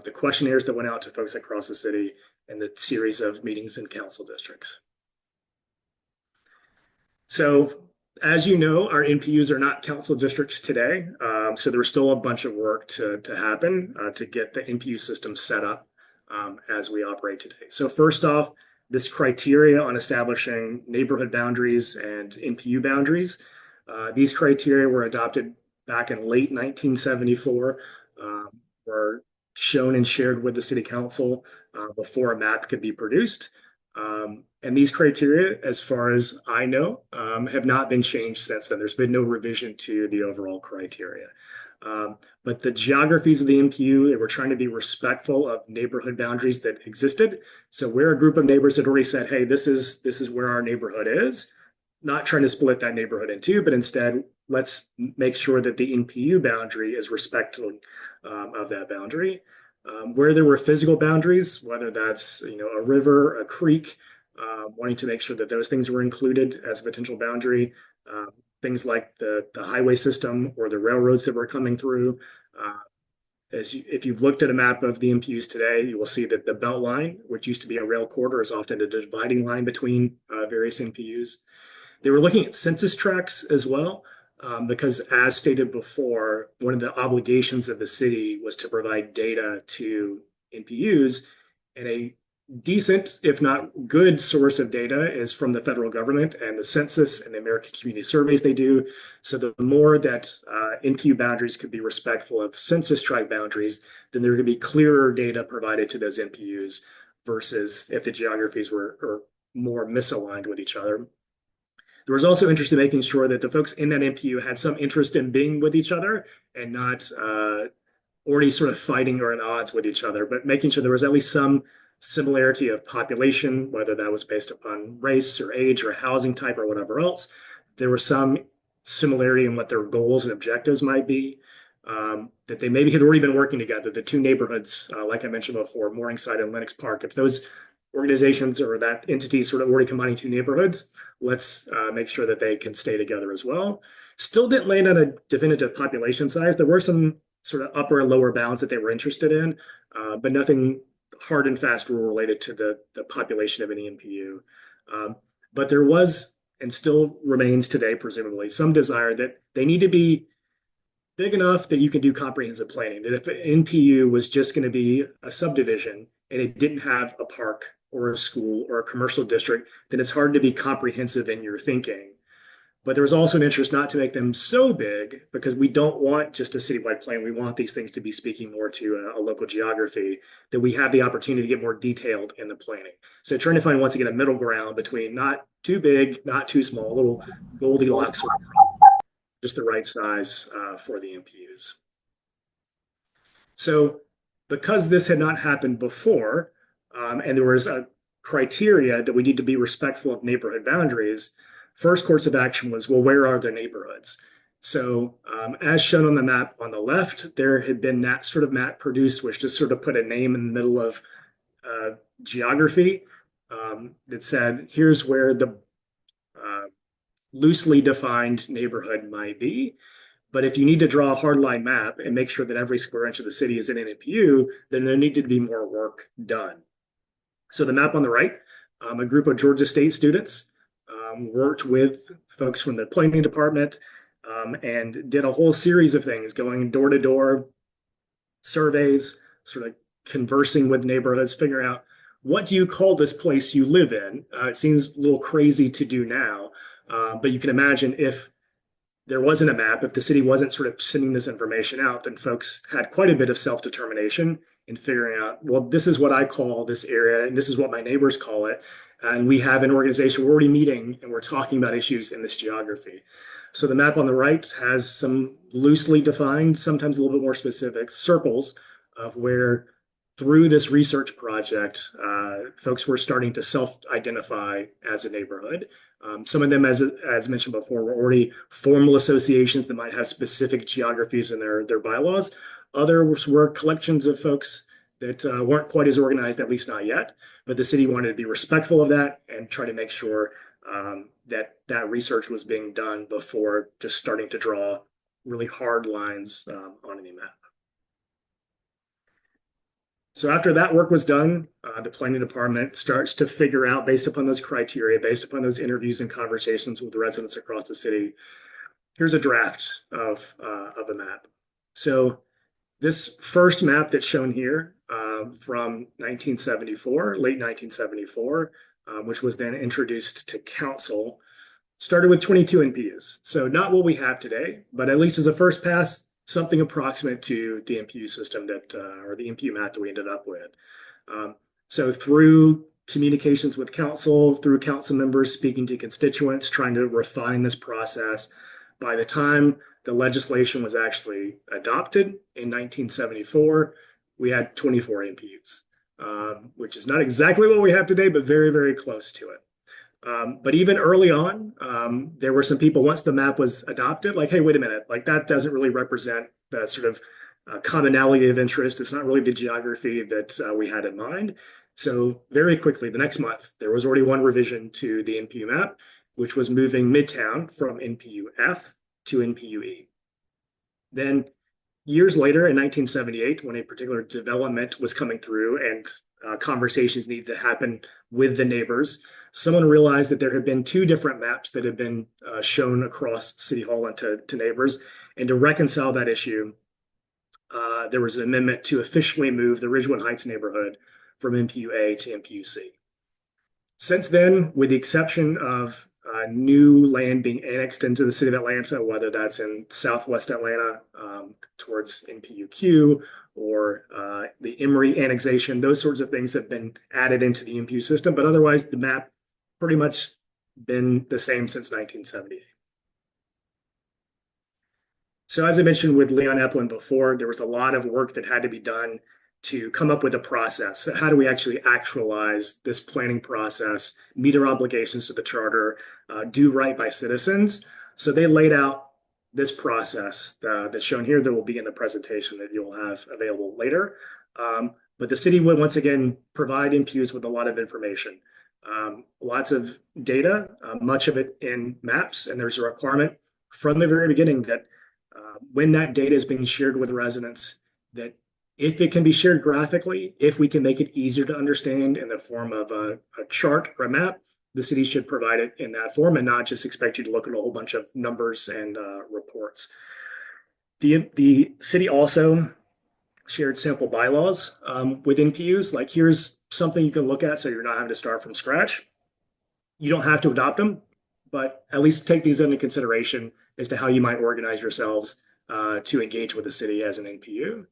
C: the questionnaires that went out to folks across the city, and the series of meetings in council districts. So, as you know, our NPUs are not council districts today, so there's still a bunch of work to happen to get the NPU system set up as we operate today. So first off, this criteria on establishing neighborhood boundaries and NPU boundaries, these criteria were adopted back in late 1974, were shown and shared with the city council before a map could be produced. And these criteria, as far as I know, have not been changed since then. There's been no revision to the overall criteria. But the geographies of the NPU, they were trying to be respectful of neighborhood boundaries that existed. So we're a group of neighbors that already said, hey, this is where our neighborhood is. Not trying to split that neighborhood in two, but instead, let's make sure that the NPU boundary is respectful of that boundary. Where there were physical boundaries, whether that's a river, a creek, wanting to make sure that those things were included as a potential boundary. Things like the highway system or the railroads that were coming through. If you've looked at a map of the NPUs today, you will see that the belt line, which used to be a rail corridor, is often a dividing line between various NPUs. They were looking at census tracts as well, because as stated before, one of the obligations of the city was to provide data to NPUs, and a decent, if not good, source of data is from the federal government and the census and the American Community Surveys they do. So the more that NPU boundaries could be respectful of census tract boundaries, then there could be clearer data provided to those NPUs versus if the geographies were more misaligned with each other. There was also interest in making sure that the folks in that NPU had some interest in being with each other and not already sort of fighting or at odds with each other, but making sure there was at least some similarity of population, whether that was based upon race or age or housing type or whatever else. There was some similarity in what their goals and objectives might be. that they maybe had already been working together, the two neighborhoods, like I mentioned before, Morningside and Lenox Park. If those organizations or that entity sort of already combining two neighborhoods, let's make sure that they can stay together as well. Still didn't land on a definitive population size. There were some sort of upper and lower bounds that they were interested in, but nothing hard and fast rule related to the population of any NPU. But there was, and still remains today, presumably, some desire that they need to be big enough that you can do comprehensive planning. That if an NPU was just going to be a subdivision and it didn't have a park or a school or a commercial district, then it's hard to be comprehensive in your thinking. But there was also an interest not to make them so big because we don't want just a citywide plan. We want these things to be speaking more to a local geography, that we have the opportunity to get more detailed in the planning. So trying to find, once again, a middle ground between not too big, not too small, a little Goldilocks, sort of, just the right size for the NPUs. So because this had not happened before, and there was a criteria that we need to be respectful of neighborhood boundaries, first course of action was, well, where are the neighborhoods? So as shown on the map on the left, there had been that sort of map produced, which just sort of put a name in the middle of geography that said, here's where the loosely defined neighborhood might be. But if you need to draw a hardline map and make sure that every square inch of the city is in an NPU, then there needed to be more work done. So the map on the right, a group of Georgia State students worked with folks from the planning department and did a whole series of things, going door to door, surveys, sort of conversing with neighborhoods, figuring out, what do you call this place you live in? It seems a little crazy to do now, but you can imagine if there wasn't a map, if the city wasn't sort of sending this information out, then folks had quite a bit of self-determination in figuring out, well, this is what I call this area, and this is what my neighbors call it. And we have an organization, we're already meeting, and we're talking about issues in this geography. So the map on the right has some loosely defined, sometimes a little bit more specific circles of where, through this research project, folks were starting to self-identify as a neighborhood. Some of them, as mentioned before, were already formal associations that might have specific geographies in their bylaws. Others were collections of folks that weren't quite as organized, at least not yet. But the city wanted to be respectful of that and try to make sure that research was being done before just starting to draw really hard lines on any map. So after that work was done, the planning department starts to figure out, based upon those criteria, based upon those interviews and conversations with residents across the city, here's a draft of a map. So this first map that's shown here from 1974, late 1974, which was then introduced to council, started with 22 NPUs. So not what we have today, but at least as a first pass, something approximate to the NPU system that, or the NPU map that we ended up with. So through communications with council, through council members speaking to constituents, trying to refine this process, by the time the legislation was actually adopted in 1974, we had 24 NPUs, which is not exactly what we have today, but very, very close to it. But even early on, there were some people, once the map was adopted, like, hey, wait a minute, like that doesn't really represent the sort of commonality of interest. It's not really the geography that we had in mind. So very quickly, the next month, there was already one revision to the NPU map, which was moving Midtown from NPU F to NPU E. Then years later, in 1978, when a particular development was coming through and conversations needed to happen with the neighbors, someone realized that there had been two different maps that had been shown across City Hall and to neighbors. And to reconcile that issue, there was an amendment to officially move the Ridgewood Heights neighborhood from NPU A to NPU C. Since then, with the exception of new land being annexed into the city of Atlanta, whether that's in Southwest Atlanta towards NPUQ or the Emory annexation, those sorts of things have been added into the NPU system. But otherwise, the map pretty much been the same since 1978. So as I mentioned with Leon Epplin before, there was a lot of work that had to be done to come up with a process. So how do we actually actualize this planning process, meet our obligations to the charter, do right by citizens? So they laid out this process that's shown here that will be in the presentation that you'll have available later. But the city would once again provide NPUs with a lot of information, lots of data, much of it in maps, and there's a requirement from the very beginning that when that data is being shared with residents, that if it can be shared graphically, if we can make it easier to understand in the form of a chart or a map, the city should provide it in that form and not just expect you to look at a whole bunch of numbers and reports. The city also shared sample bylaws with NPUs. Like, here's something you can look at so you're not having to start from scratch. You don't have to adopt them, but at least take these into consideration as to how you might organize yourselves to engage with the city as an NPU.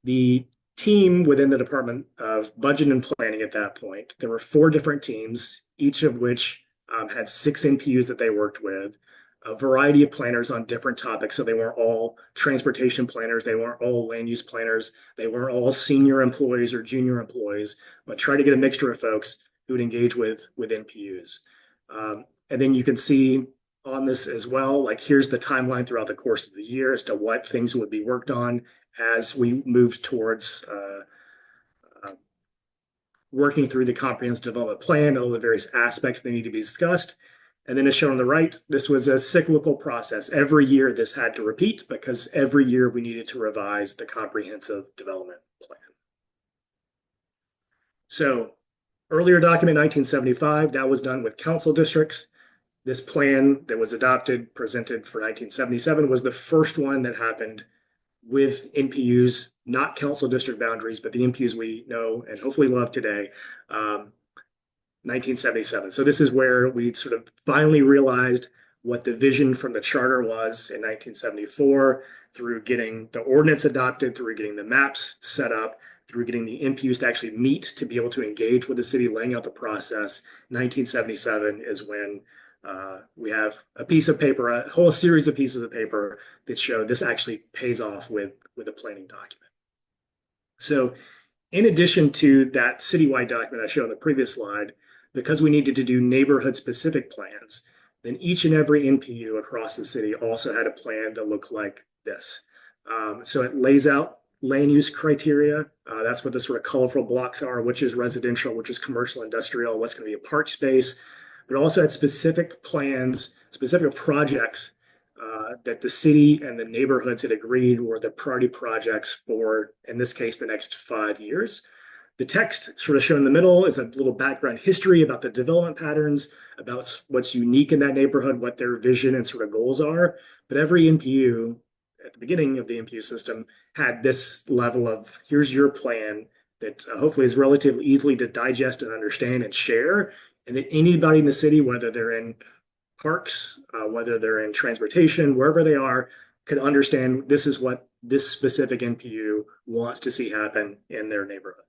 C: The team within the Department of Budget and Planning at that point, there were 4 different teams, each of which had 6 NPUs that they worked with, a variety of planners on different topics. So they weren't all transportation planners, they weren't all land use planners, they weren't all senior employees or junior employees, but try to get a mixture of folks who would engage with NPUs. And then you can see on this as well, like, here's the timeline throughout the course of the year as to what things would be worked on as we move towards working through the comprehensive development plan, all the various aspects that need to be discussed. And then as shown on the right, this was a cyclical process. Every year this had to repeat because every year we needed to revise the comprehensive development plan. So earlier document 1975, that was done with council districts. This plan that was adopted, presented for 1977, was the first one that happened with NPUs, not council district boundaries, but the NPUs we know and hopefully love today, 1977. So this is where we sort of finally realized what the vision from the charter was in 1974, through getting the ordinance adopted, through getting the maps set up, through getting the NPUs to actually meet to be able to engage with the city, laying out the process. 1977 is when we have a piece of paper, a whole series of pieces of paper that show this actually pays off with a planning document. So in addition to that citywide document I showed on the previous slide, because we needed to do neighborhood specific plans, then each and every NPU across the city also had a plan that looked like this. So it lays out land use criteria. That's what the sort of colorful blocks are, which is residential, which is commercial, industrial, what's going to be a park space. But it also had specific plans, specific projects that the city and the neighborhoods had agreed were the priority projects for, in this case, the next 5 years. The text sort of shown in the middle is a little background history about the development patterns, about what's unique in that neighborhood, what their vision and sort of goals are. But every NPU at the beginning of the NPU system had this level of, here's your plan that hopefully is relatively easily to digest and understand and share. And that anybody in the city, whether they're in parks, whether they're in transportation, wherever they are, could understand this is what this specific NPU wants to see happen in their neighborhood.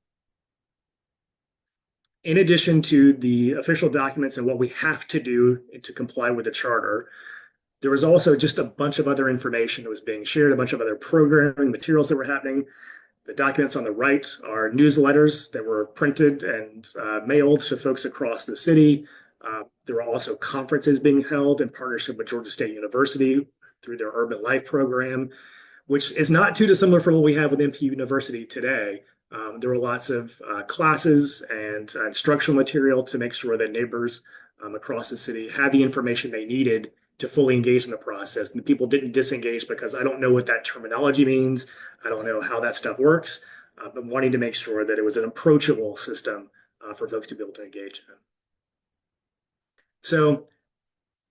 C: In addition to the official documents and what we have to do to comply with the charter, there was also just a bunch of other information that was being shared, a bunch of other programming materials that were happening. The documents on the right are newsletters that were printed and mailed to folks across the city. There were also conferences being held in partnership with Georgia State University through their Urban Life program, which is not too dissimilar from what we have with NPU University today. There were lots of classes and instructional material to make sure that neighbors across the city had the information they needed to fully engage in the process. And people didn't disengage because I don't know what that terminology means. I don't know how that stuff works, but wanting to make sure that it was an approachable system for folks to be able to engage in. So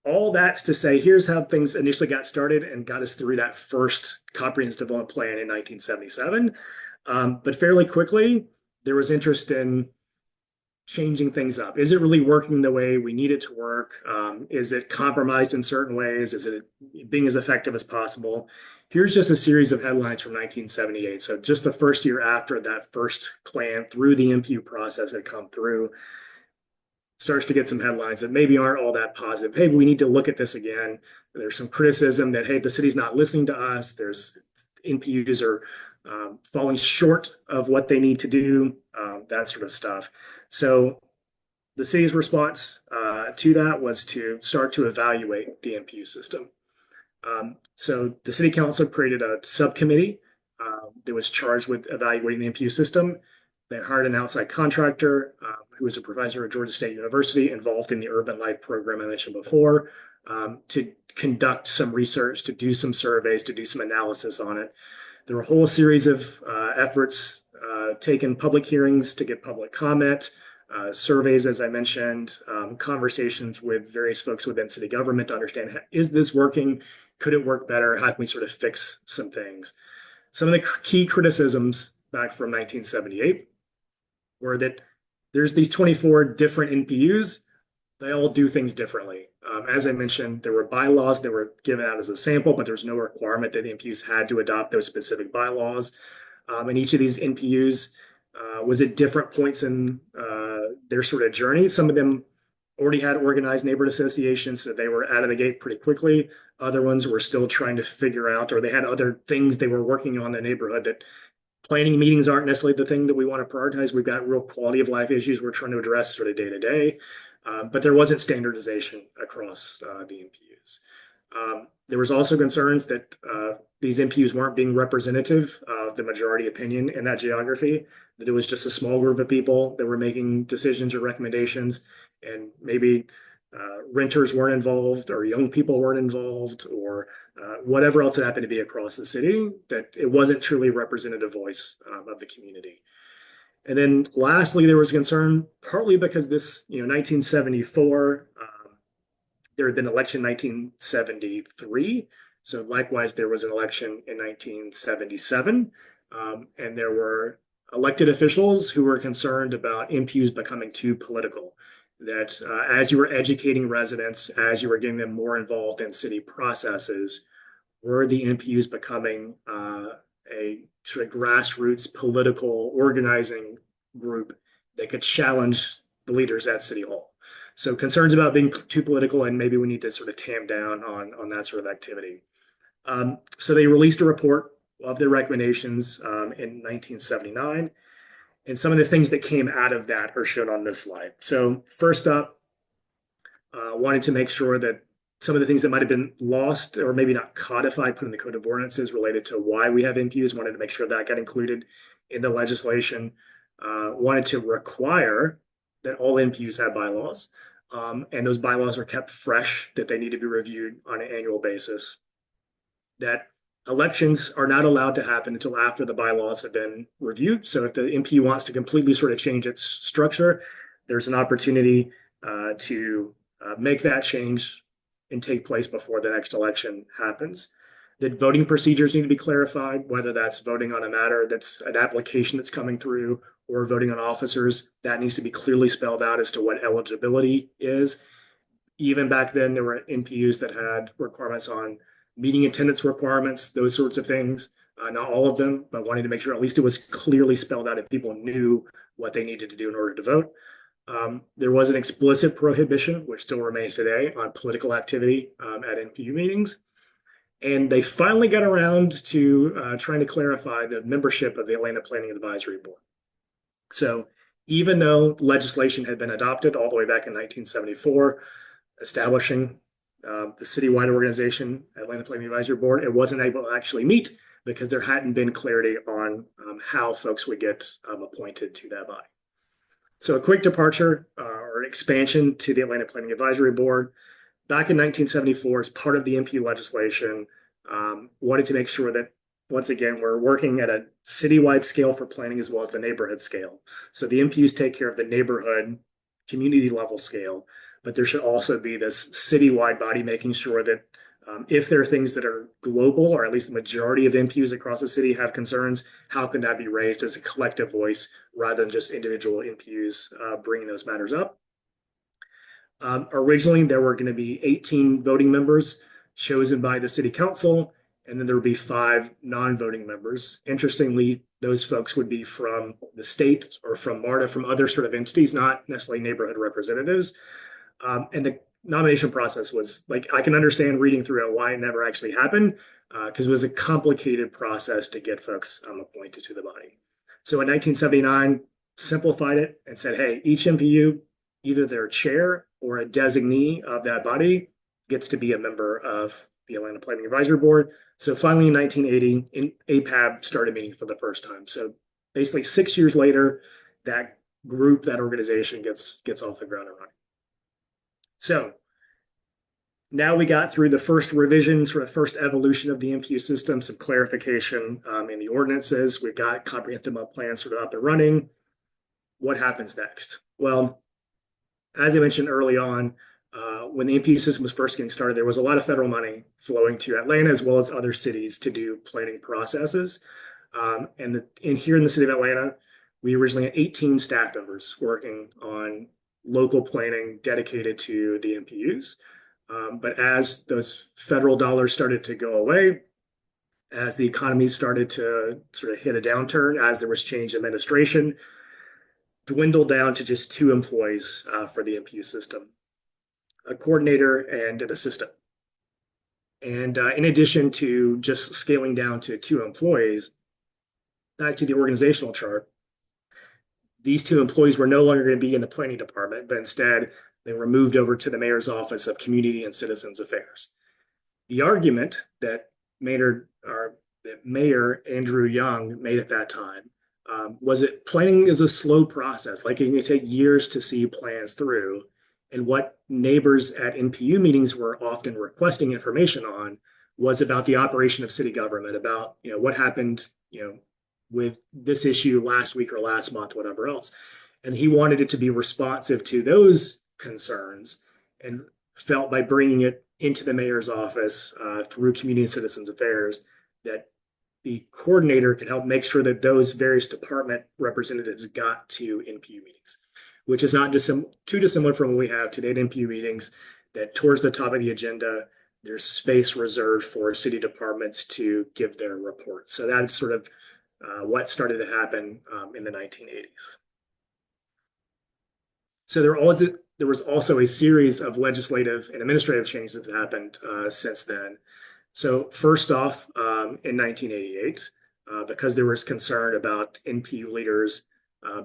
C: all that's to say, here's how things initially got started and got us through that first comprehensive development plan in 1977. But fairly quickly, there was interest in changing things up. Is it really working the way we need it to work? Is it compromised in certain ways? Is it being as effective as possible? Here's just a series of headlines from 1978. So just the first year after that first plan through the NPU process had come through, starts to get some headlines that maybe aren't all that positive. Hey, we need to look at this again. There's some criticism that, hey, the city's not listening to us. There's NPUs are falling short of what they need to do, that sort of stuff. So the city's response to that was to start to evaluate the NPU system. So the city council created a subcommittee that was charged with evaluating the NPU system. They hired an outside contractor who was a professor at Georgia State University involved in the urban life program I mentioned before, to conduct some research, to do some surveys, to do some analysis on it. There were a whole series of efforts taken, public hearings to get public comment, surveys, as I mentioned, conversations with various folks within city government to understand, is this working? Could it work better? How can we sort of fix some things? Some of the key criticisms back from 1978 were that there's these 24 different NPUs. They all do things differently. As I mentioned, there were bylaws that were given out as a sample, but there's no requirement that NPUs had to adopt those specific bylaws. And each of these NPUs was at different points in their sort of journey. Some of them already had organized neighborhood associations, so they were out of the gate pretty quickly. Other ones were still trying to figure out, or they had other things they were working on in the neighborhood that planning meetings aren't necessarily the thing that we want to prioritize. We've got real quality of life issues we're trying to address sort of day to day. But there wasn't standardization across the NPUs. There was also concerns that these NPUs weren't being representative of the majority opinion in that geography, that it was just a small group of people that were making decisions or recommendations, and maybe renters weren't involved, or young people weren't involved, or whatever else it happened to be across the city, that it wasn't truly a representative voice of the community. And then lastly, there was concern partly because this, 1974, there had been an election in 1973. So likewise, there was an election in 1977. And there were elected officials who were concerned about NPUs becoming too political. That as you were educating residents, as you were getting them more involved in city processes, were the NPUs becoming a sort of grassroots political organizing group that could challenge the leaders at City Hall? So concerns about being too political, and maybe we need to sort of tamp down on that sort of activity. So they released a report of their recommendations in 1979. And some of the things that came out of that are shown on this slide. So first up, wanted to make sure that some of the things that might have been lost or maybe not codified, put in the Code of Ordinances related to why we have NPUs, wanted to make sure that got included in the legislation. Wanted to require that all NPUs have bylaws, and those bylaws are kept fresh, that they need to be reviewed on an annual basis. That elections are not allowed to happen until after the bylaws have been reviewed. So if the NPU wants to completely sort of change its structure, there's an opportunity to make that change and take place before the next election happens. That voting procedures need to be clarified, whether that's voting on a matter that's an application that's coming through, or voting on officers. That needs to be clearly spelled out as to what eligibility is. Even back then, there were NPUs that had requirements on meeting attendance requirements, those sorts of things. Not all of them, but wanting to make sure at least it was clearly spelled out and people knew what they needed to do in order to vote. There was an explicit prohibition, which still remains today, on political activity at NPU meetings. And they finally got around to trying to clarify the membership of the Atlanta Planning Advisory Board. So even though legislation had been adopted all the way back in 1974, establishing the citywide organization, Atlanta Planning Advisory Board, it wasn't able to actually meet because there hadn't been clarity on how folks would get appointed to that body. So a quick departure or expansion to the Atlanta Planning Advisory Board. Back in 1974, as part of the NPU legislation, wanted to make sure that, once again, we're working at a citywide scale for planning as well as the neighborhood scale. So the NPUs take care of the neighborhood, community level scale, but there should also be this citywide body making sure that if there are things that are global, or at least the majority of NPUs across the city have concerns, how can that be raised as a collective voice rather than just individual NPUs bringing those matters up? Originally, there were going to be 18 voting members chosen by the city council, and then there would be 5 non-voting members. Interestingly, those folks would be from the state or from MARTA, from other sort of entities, not necessarily neighborhood representatives. And the nomination process was, like, I can understand reading through it why it never actually happened, because it was a complicated process to get folks appointed to the body. So in 1979, simplified it and said, hey, each NPU, either their chair or a designee of that body, gets to be a member of the Atlanta Planning Advisory Board. So finally in 1980, APAB started meeting for the first time. So basically 6 years later, that group, that organization gets off the ground and running. So now we got through the first revision, sort of first evolution of the NPU system, some clarification in the ordinances. We've got comprehensive plan sort of up and running. What happens next? Well, as I mentioned early on, when the NPU system was first getting started, there was a lot of federal money flowing to Atlanta as well as other cities to do planning processes. And here in the city of Atlanta, we originally had 18 staff members working on local planning dedicated to the NPUs. But as those federal dollars started to go away, as the economy started to sort of hit a downturn, as there was change in administration, dwindled down to just 2 employees for the NPU system, a coordinator and an assistant. And in addition to just scaling down to 2 employees, back to the organizational chart, these 2 employees were no longer going to be in the planning department, but instead they were moved over to the mayor's office of community and citizens affairs. The argument that Mayor Andrew Young made at that time was that planning is a slow process. Like, it can take years to see plans through. And what neighbors at NPU meetings were often requesting information on was about the operation of city government, about what happened with this issue last week or last month, whatever else. And he wanted it to be responsive to those concerns, and felt by bringing it into the mayor's office through community and citizens affairs that the coordinator could help make sure that those various department representatives got to NPU meetings, which is not too dissimilar from what we have today at NPU meetings, that towards the top of the agenda, there's space reserved for city departments to give their report. So that's sort of what started to happen in the 1980s. So there was also a series of legislative and administrative changes that happened since then. So first off, in 1988, because there was concern about NPU leaders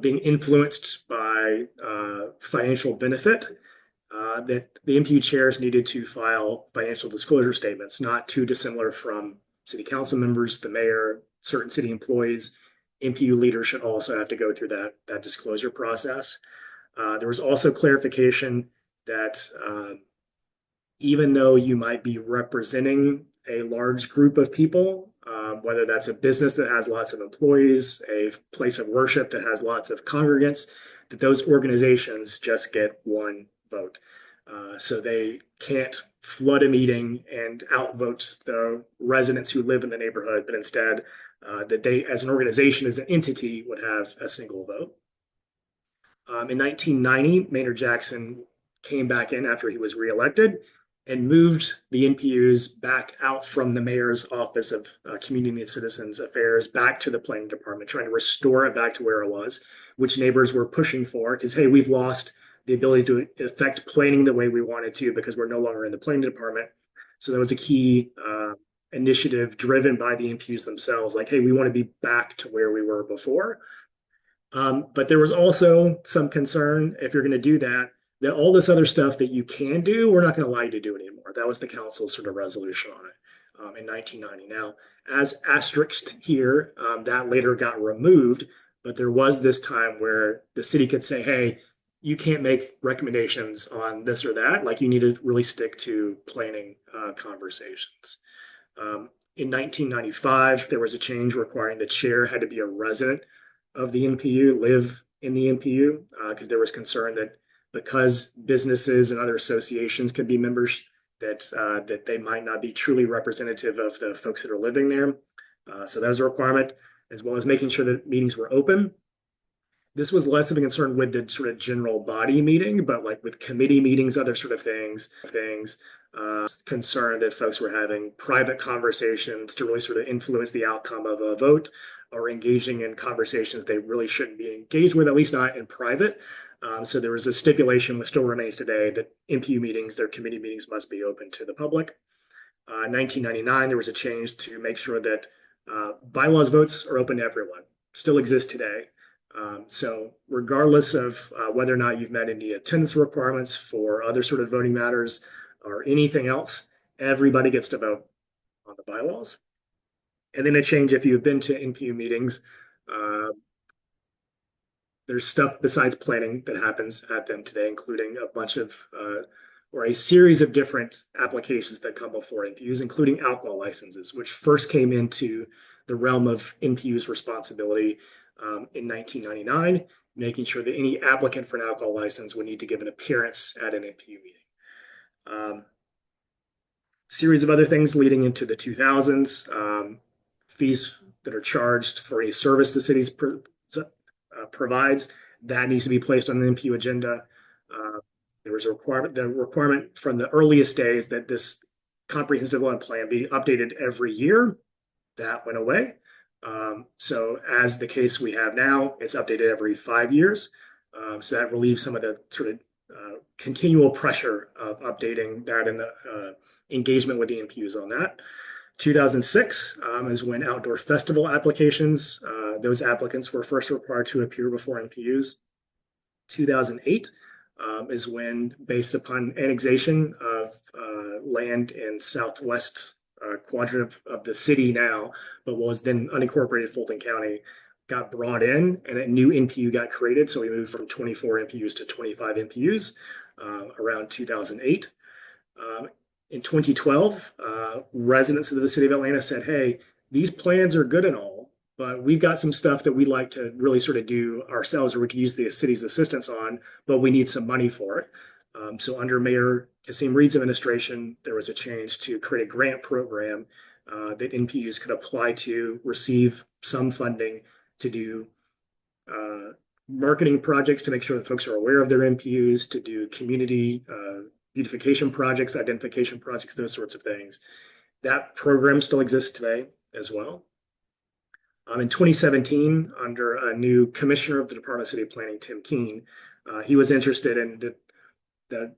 C: being influenced by financial benefit, that the NPU chairs needed to file financial disclosure statements, not too dissimilar from city council members, the mayor, certain city employees. NPU leaders should also have to go through that disclosure process. There was also clarification that even though you might be representing a large group of people, whether that's a business that has lots of employees, a place of worship that has lots of congregants, that those organizations just get 1 vote. So they can't flood a meeting and outvote the residents who live in the neighborhood, but instead that they, as an organization, as an entity, would have a single vote. In 1990, Maynard Jackson came back in after he was reelected and moved the NPUs back out from the mayor's office of community and citizens affairs back to the planning department, trying to restore it back to where it was, which neighbors were pushing for, because, hey, we've lost the ability to affect planning the way we wanted to because we're no longer in the planning department. So that was a key initiative driven by the NPUs themselves, like, hey, we want to be back to where we were before. But there was also some concern, if you're going to do that, that all this other stuff that you can do, we're not going to allow you to do anymore. That was the council's sort of resolution on it in 1990. Now, as asterisked here, that later got removed, but there was this time where the city could say, hey, you can't make recommendations on this or that. Like, you need to really stick to planning conversations. In 1995, there was a change requiring the chair had to be a resident of the NPU, live in the NPU, because there was concern that because businesses and other associations could be members, that they might not be truly representative of the folks that are living there. So that was a requirement, as well as making sure that meetings were open. This was less of a concern with the sort of general body meeting, but like with committee meetings, other sort of things, concern that folks were having private conversations to really sort of influence the outcome of a vote, or engaging in conversations they really shouldn't be engaged with, at least not in private. So there was a stipulation, which still remains today, that NPU meetings, their committee meetings, must be open to the public. In 1999, there was a change to make sure that bylaws votes are open to everyone. Still exists today. So regardless of whether or not you've met any attendance requirements for other sort of voting matters or anything else, everybody gets to vote on the bylaws. And then a change if you've been to NPU meetings. There's stuff besides planning that happens at them today, including a bunch of or a series of different applications that come before NPUs, including alcohol licenses, which first came into the realm of NPU's responsibility in 1999, making sure that any applicant for an alcohol license would need to give an appearance at an NPU meeting. Series of other things leading into the 2000s, fees that are charged for a service the city provides, that needs to be placed on an NPU agenda. There was a requirement from the earliest days that this comprehensive development plan be updated every year. That went away. So as the case we have now, it's updated every 5 years. So that relieves some of the sort of continual pressure of updating that and the engagement with the NPUs on that. 2006 is when outdoor festival applications, those applicants were first required to appear before NPUs. 2008 is when, based upon annexation of land in southwest quadrant of the city now, but was then unincorporated Fulton County, got brought in and a new NPU got created. So we moved from 24 NPUs to 25 NPUs around 2008. In 2012, residents of the city of Atlanta said, hey, these plans are good and all, but we've got some stuff that we'd like to really sort of do ourselves, or we could use the city's assistance on, but we need some money for it. So under Mayor Kasim Reed's administration, there was a change to create a grant program that NPUs could apply to receive some funding to do marketing projects to make sure that folks are aware of their NPUs, to do community beautification projects, identification projects, those sorts of things. That program still exists today as well. In 2017, under a new commissioner of the Department of City Planning, Tim Keene, he was interested in the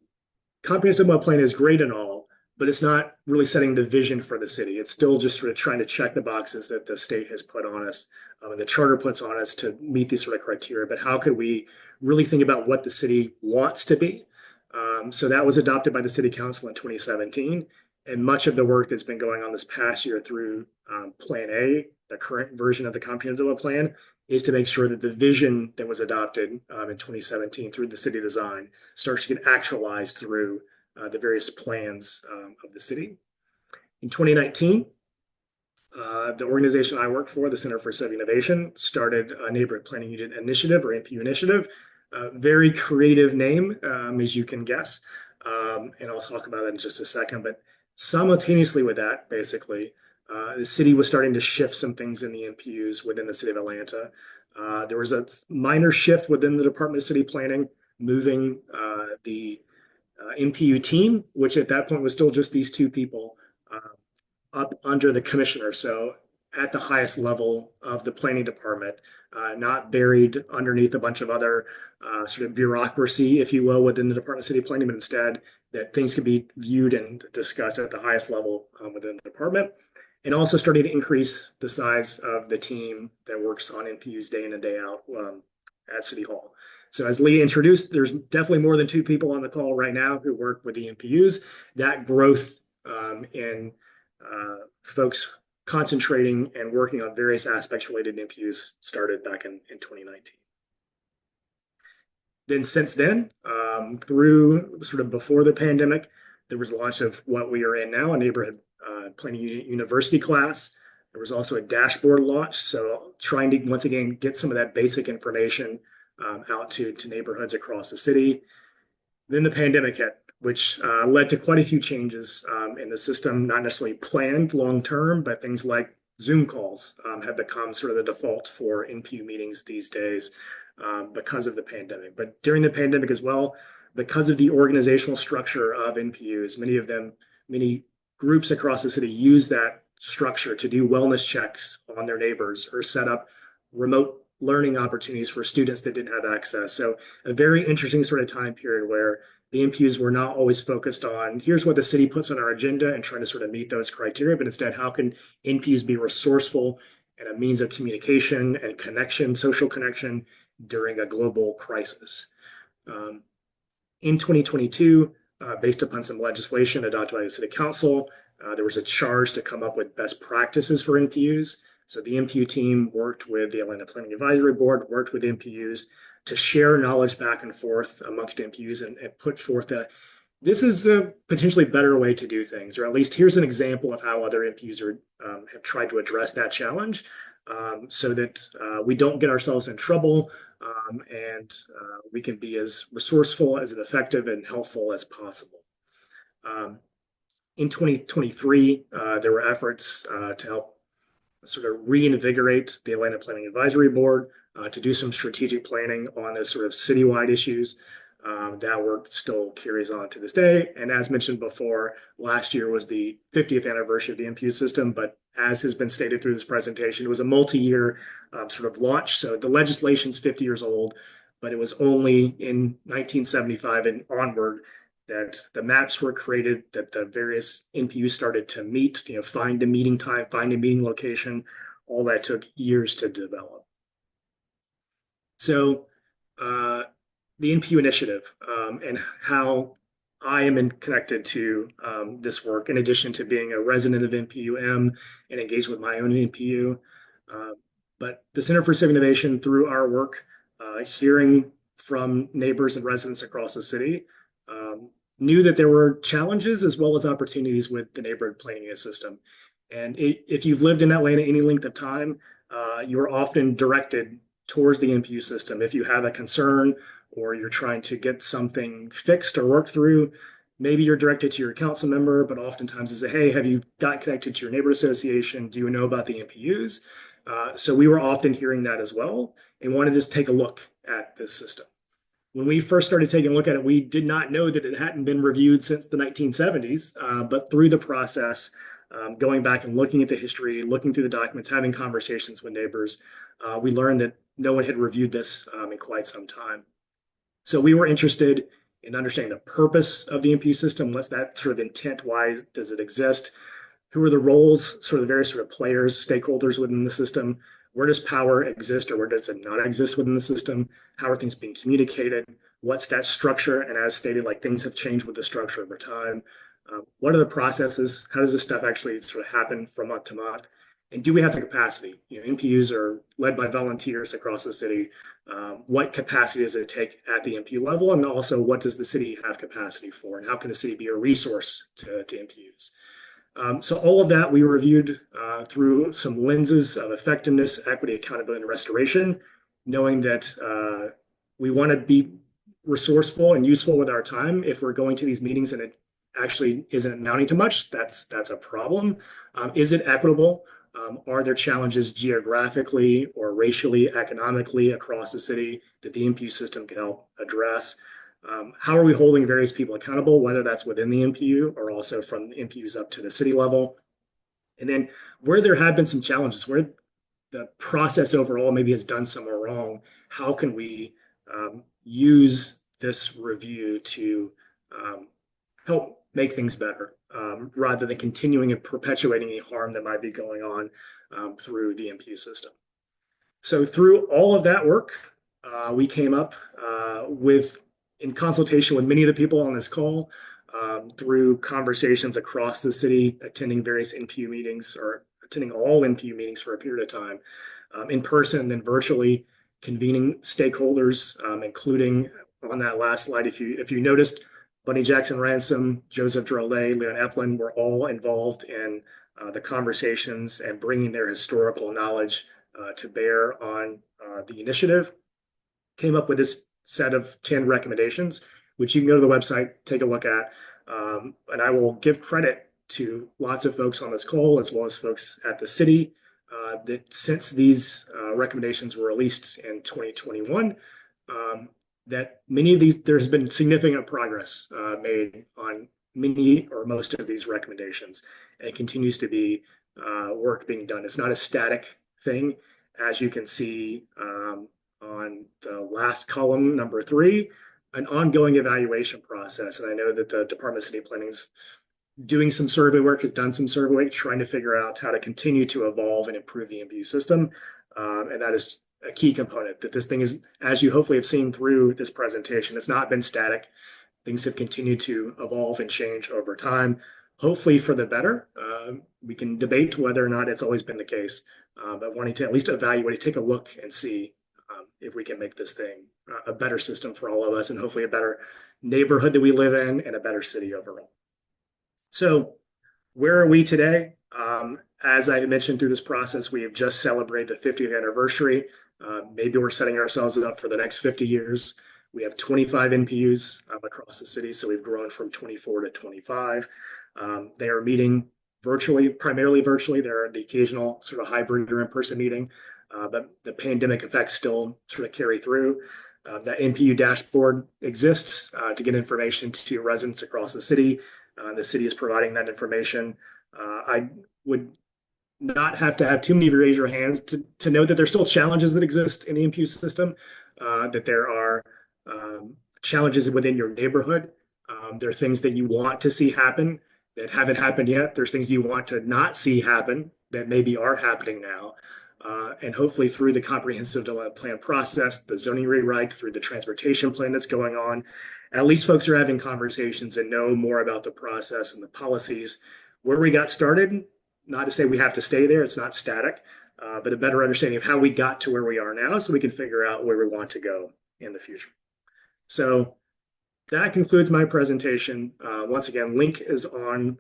C: comprehensive development plan is great and all, but it's not really setting the vision for the city. It's still just sort of trying to check the boxes that the state has put on us and the charter puts on us to meet these sort of criteria. But how could we really think about what the city wants to be? So that was adopted by the city council in 2017. And much of the work that's been going on this past year through Plan A, the current version of the comprehensive development plan, is to make sure that the vision that was adopted in 2017 through the city design starts to get actualized through the various plans of the city. In 2019, the organization I work for, the Center for Civic Innovation, started a neighborhood planning unit initiative, or NPU initiative. Very creative name, as you can guess. And I'll talk about that in just a second. But simultaneously with that, basically, the city was starting to shift some things in the NPUs within the city of Atlanta. There was a minor shift within the Department of City Planning, moving the NPU team, which at that point was still just these two people, up under the commissioner. So at the highest level of the planning department, not buried underneath a bunch of other sort of bureaucracy, if you will, within the Department of City Planning, but instead that things can be viewed and discussed at the highest level within the department. And also starting to increase the size of the team that works on NPUs day in and day out at City Hall. So as Lee introduced, there's definitely more than two people on the call right now who work with the NPUs. That growth in folks concentrating and working on various aspects related to NPUs started back in 2019. Then since then, through sort of before the pandemic, there was a launch of what we are in now, a neighborhood planning university class. There was also a dashboard launch. So trying to, once again, get some of that basic information out to neighborhoods across the city. Then the pandemic hit, which led to quite a few changes in the system, not necessarily planned long-term, but things like Zoom calls have become sort of the default for NPU meetings these days because of the pandemic. But during the pandemic as well, because of the organizational structure of NPUs, many groups across the city use that structure to do wellness checks on their neighbors or set up remote learning opportunities for students that didn't have access. So a very interesting sort of time period where the NPUs were not always focused on here's what the city puts on our agenda and trying to sort of meet those criteria, but instead, how can NPUs be resourceful and a means of communication and connection, social connection during a global crisis? In 2022, based upon some legislation adopted by the City Council. There was a charge to come up with best practices for NPUs. So the NPU team worked with the Atlanta Planning Advisory Board, worked with NPUs to share knowledge back and forth amongst NPUs and put forth this is a potentially better way to do things, or at least here's an example of how other NPUs have tried to address that challenge, so that we don't get ourselves in trouble, and we can be as resourceful, as effective, and helpful as possible. In 2023, there were efforts to help sort of reinvigorate the Atlanta Planning Advisory Board to do some strategic planning on those sort of citywide issues. That work still carries on to this day. And as mentioned before, last year was the 50th anniversary of the NPU system, but as has been stated through this presentation, it was a multi-year sort of launch. So the legislation's 50 years old, but it was only in 1975 and onward that the maps were created, that the various NPUs started to meet, find a meeting time, find a meeting location. All that took years to develop. So the NPU initiative, and how I am connected to this work, in addition to being a resident of NPUM and engaged with my own NPU. But the Center for Civic Innovation, through our work, hearing from neighbors and residents across the city, knew that there were challenges as well as opportunities with the neighborhood planning unit system. And if you've lived in Atlanta any length of time, you're often directed towards the NPU system. If you have a concern or you're trying to get something fixed or worked through, maybe you're directed to your council member, but oftentimes they say, hey, have you got connected to your neighborhood association? Do you know about the NPUs? So we were often hearing that as well and wanted to just take a look at this system. When we first started taking a look at it, we did not know that it hadn't been reviewed since the 1970s, but through the process, going back and looking at the history, looking through the documents, having conversations with neighbors, we learned that no one had reviewed this in quite some time. So we were interested in understanding the purpose of the NPU system. What's that sort of intent? Why does it exist? Who are the roles, sort of the various sort of players, stakeholders within the system? Where does power exist or where does it not exist within the system? How are things being communicated? What's that structure? And as stated, like, things have changed with the structure over time. What are the processes? How does this stuff actually sort of happen from month to month? And do we have the capacity? NPUs are led by volunteers across the city. What capacity does it take at the NPU level? And also, what does the city have capacity for? And how can the city be a resource to NPUs? So all of that we reviewed through some lenses of effectiveness, equity, accountability, and restoration, knowing that we want to be resourceful and useful with our time. If we're going to these meetings and it actually isn't amounting to much, that's a problem. Is it equitable? Are there challenges geographically or racially, economically across the city that the NPU system can help address? How are we holding various people accountable, whether that's within the NPU or also from the NPUs up to the city level? And then where there have been some challenges, where the process overall maybe has done somewhere wrong, how can we use this review to help make things better, rather than continuing and perpetuating any harm that might be going on through the NPU system? So through all of that work, we came up with, in consultation with many of the people on this call, through conversations across the city, attending various NPU meetings or attending all NPU meetings for a period of time, in person and then virtually, convening stakeholders, including on that last slide, if you noticed, Bunny Jackson Ransom, Joseph Drolet, Leon Eplin were all involved in the conversations and bringing their historical knowledge to bear on the initiative. Came up with this set of 10 recommendations, which you can go to the website, take a look at. And I will give credit to lots of folks on this call, as well as folks at the city, that since these recommendations were released in 2021, that many of these, there's been significant progress made on many or most of these recommendations, and it continues to be work being done. It's not a static thing. As you can see on the last column, number 3, an ongoing evaluation process. And I know that the Department of City Planning is doing some survey work, has done some survey work, trying to figure out how to continue to evolve and improve the NPU system. And that is a key component, that this thing is, as you hopefully have seen through this presentation, it's not been static. things have continued to evolve and change over time, hopefully for the better. We can debate whether or not it's always been the case, but wanting to at least evaluate, take a look and see if we can make this thing a better system for all of us, and hopefully a better neighborhood that we live in and a better city overall. So where are we today? As I mentioned through this process, we have just celebrated the 50th anniversary. Maybe we're setting ourselves up for the next 50 years. We have 25 NPUs across the city, so we've grown from 24 to 25. They are meeting virtually, primarily virtually. There are the occasional sort of hybrid or in-person meeting, but the pandemic effects still sort of carry through. That NPU dashboard exists to get information to residents across the city. The city is providing that information. I would not have to have too many of you raise your hands to know that there's still challenges that exist in the NPU system, that there are challenges within your neighborhood. There are things that you want to see happen that haven't happened yet. There's things you want to not see happen that maybe are happening now. And hopefully through the comprehensive development plan process, the zoning rewrite, through the transportation plan that's going on, at least folks are having conversations and know more about the process and the policies. Where we got started, not to say we have to stay there, it's not static, but a better understanding of how we got to where we are now so we can figure out where we want to go in the future. So that concludes my presentation. Once again, link is on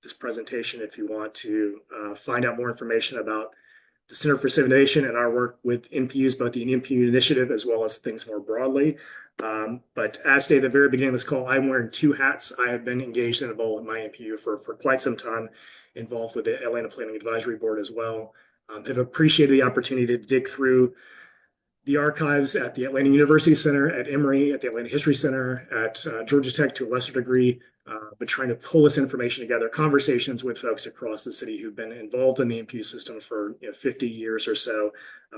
C: this presentation if you want to find out more information about the Center for Civic Innovation and our work with NPUs, both the NPU initiative as well as things more broadly. But as stated at the very beginning of this call, I'm wearing two hats. I have been engaged and involved with my NPU for quite some time, involved with the Atlanta Planning Advisory Board as well. Have appreciated the opportunity to dig through the archives at the Atlanta University Center, at Emory, at the Atlanta History Center, at Georgia Tech to a lesser degree, but trying to pull this information together, conversations with folks across the city who've been involved in the NPU system for 50 years or so.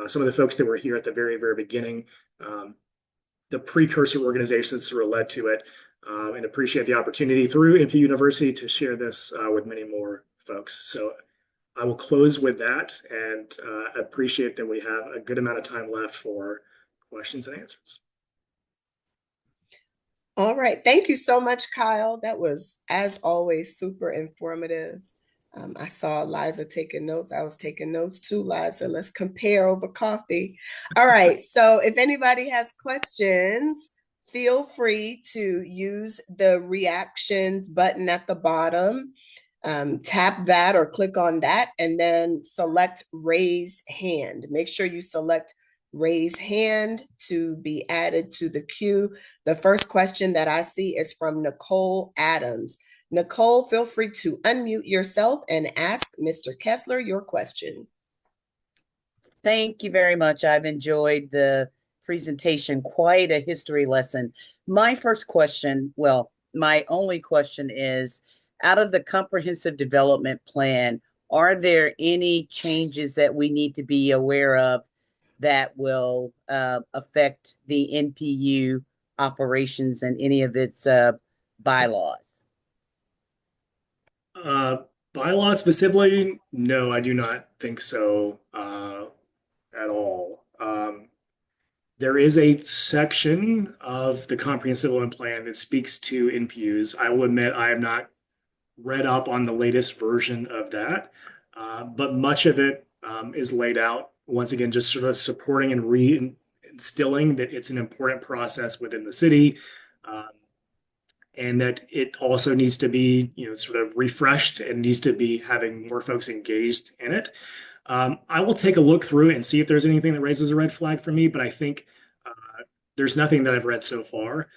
C: Some of the folks that were here at the very, very beginning, the precursor organizations that were led to it, and appreciate the opportunity through NPU University to share this with many more folks. So I will close with that and appreciate that we have a good amount of time left for questions and answers.
B: All right. Thank you so much, Kyle. That was, as always, super informative. I saw Liza taking notes. I was taking notes too, Liza. Let's compare over coffee. All right. So if anybody has questions, feel free to use the reactions button at the bottom. Tap that or click on that and then select raise hand. Make sure you select raise hand to be added to the queue. The first question that I see is from Nicole Adams. Nicole, feel free to unmute yourself and ask Mr. Kessler your question.
F: Thank you very much. I've enjoyed the presentation, quite a history lesson. My first question, well, my only question is, out of the comprehensive development plan, are there any changes that we need to be aware of that will affect the NPU operations and any of its bylaws?
C: Bylaws specifically, no, I do not think so at all. There is a section of the comprehensive development plan that speaks to NPUs. I will admit I have not read up on the latest version of that, but much of it is laid out, once again, just sort of supporting and reinstilling that it's an important process within the city, and that it also needs to be, sort of refreshed and needs to be having more folks engaged in it. I will take a look through and see if there's anything that raises a red flag for me, but I think there's nothing that I've read so far.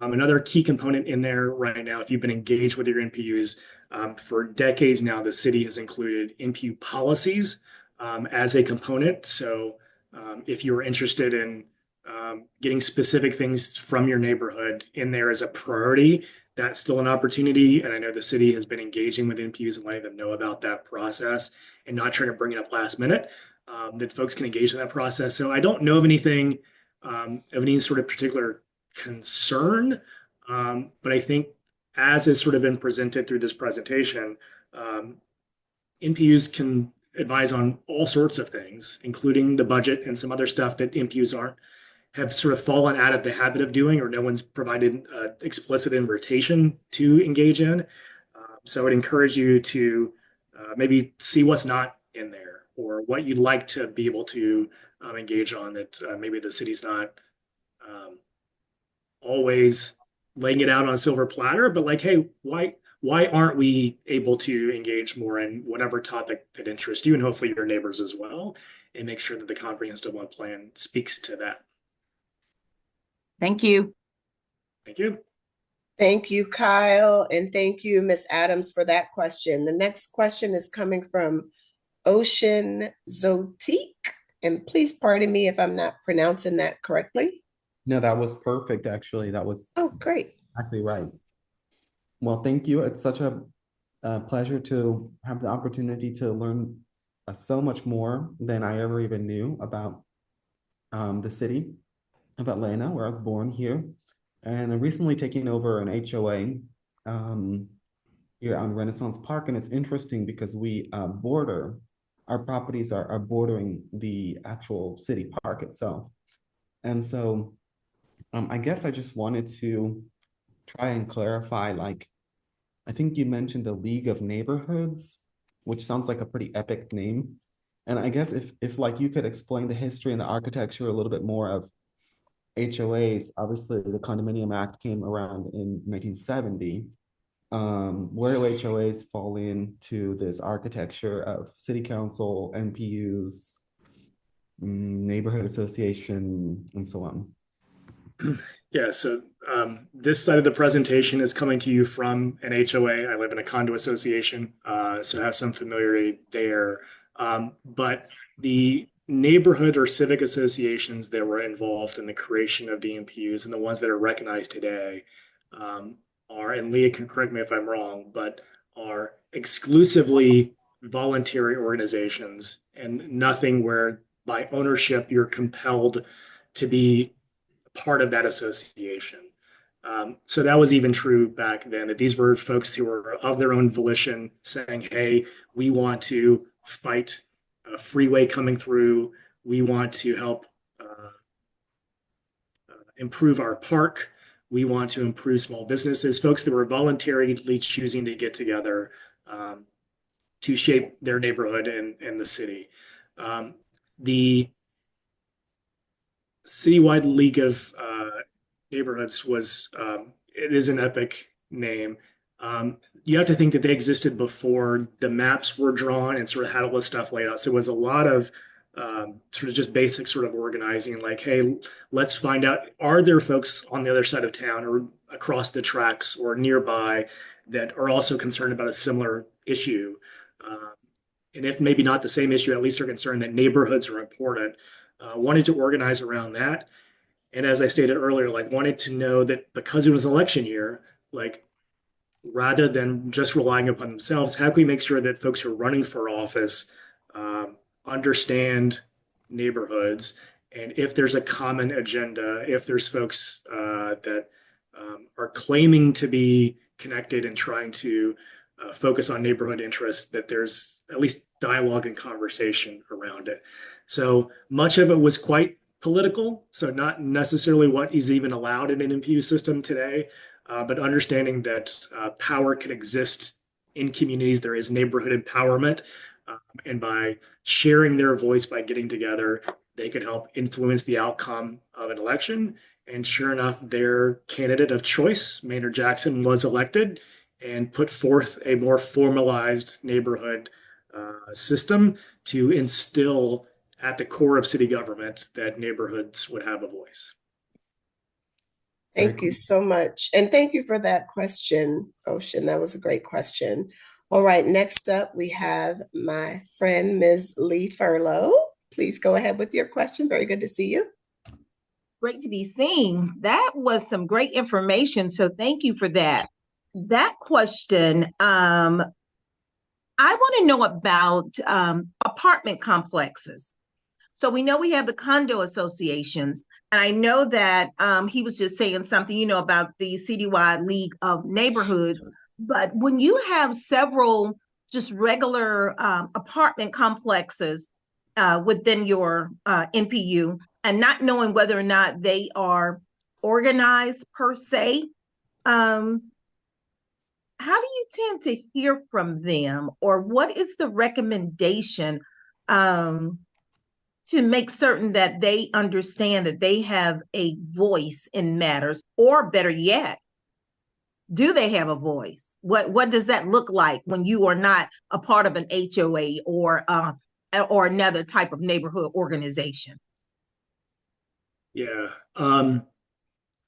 C: Another key component in there right now, if you've been engaged with your NPUs, for decades now, the city has included NPU policies as a component. So if you're interested in getting specific things from your neighborhood in there as a priority, that's still an opportunity. And I know the city has been engaging with NPUs and letting them know about that process and not trying to bring it up last minute, that folks can engage in that process. So I don't know of anything of any sort of particular concern, but I think as has sort of been presented through this presentation, NPUs can advise on all sorts of things, including the budget and some other stuff that NPUs aren't have sort of fallen out of the habit of doing, or no one's provided explicit invitation to engage in. So I would encourage you to maybe see what's not in there, or what you'd like to be able to engage on that maybe the city's not always laying it out on a silver platter, but like, hey, why aren't we able to engage more in whatever topic that interests you and hopefully your neighbors as well, and make sure that the comprehensive one plan speaks to that.
G: Thank you.
C: Thank you.
B: Thank you, Kyle, and thank you, Ms. Adams, for that question. The next question is coming from Ocean Zotique, and please pardon me if I'm not pronouncing that correctly.
H: No, that was perfect, actually. That was
B: great.
H: exactly right. Well, thank you. It's such a pleasure to have the opportunity to learn so much more than I ever even knew about the city of Atlanta, where I was born here. And I'm recently taking over an HOA here on Renaissance Park. And it's interesting because we our properties are bordering the actual city park itself. And so I guess I just wanted to try and clarify, like, I think you mentioned the League of Neighborhoods, which sounds like a pretty epic name. And I guess if like you could explain the history and the architecture a little bit more of HOAs. Obviously, the Condominium Act came around in 1970. Where do HOAs fall into this architecture of city council, NPUs, neighborhood association, and so on?
C: Yeah, so this side of the presentation is coming to you from an HOA. I live in a condo association, so I have some familiarity there. But the neighborhood or civic associations that were involved in the creation of the NPUs and the ones that are recognized today are, and Leah can correct me if I'm wrong, but are exclusively voluntary organizations and nothing where by ownership you're compelled to be part of that association. So that was even true back then, that these were folks who were of their own volition saying, hey, we want to fight a freeway coming through. We want to help improve our park. We want to improve small businesses, folks that were voluntarily choosing to get together to shape their neighborhood and the city. The Citywide League of Neighborhoods it is an epic name. You have to think that they existed before the maps were drawn and sort of had all this stuff laid out. So it was a lot of sort of just basic sort of organizing, like, hey, let's find out, are there folks on the other side of town or across the tracks or nearby that are also concerned about a similar issue? And if maybe not the same issue, at least are concerned that neighborhoods are important. Wanted to organize around that. And as I stated earlier, like wanted to know that because it was an election year, like rather than just relying upon themselves, how can we make sure that folks who are running for office understand neighborhoods? And if there's a common agenda, if there's folks that are claiming to be connected and trying to focus on neighborhood interests, that there's at least dialogue and conversation around it. So much of it was quite political, so not necessarily what is even allowed in an NPU system today, but understanding that power can exist in communities. There is neighborhood empowerment, and by sharing their voice, by getting together, they could help influence the outcome of an election. And sure enough, their candidate of choice, Maynard Jackson, was elected and put forth a more formalized neighborhood system to instill at the core of city government that neighborhoods would have a voice.
B: Thank you so much. And thank you for that question, Ocean. That was a great question. All right, next up, we have my friend, Ms. Lee Furlow. Please go ahead with your question. Very good to see you.
G: Great to be seen. That was some great information. So thank you for that. That question, I want to know about apartment complexes. So we know we have the condo associations, and I know that he was just saying something, about the Citywide League of Neighborhoods. But when you have several just regular apartment complexes within your NPU, and not knowing whether or not they are organized per se, how do you tend to hear from them, or what is the recommendation to make certain that they understand that they have a voice in matters, or better yet, do they have a voice? What does that look like when you are not a part of an HOA or another type of neighborhood organization?
C: Yeah.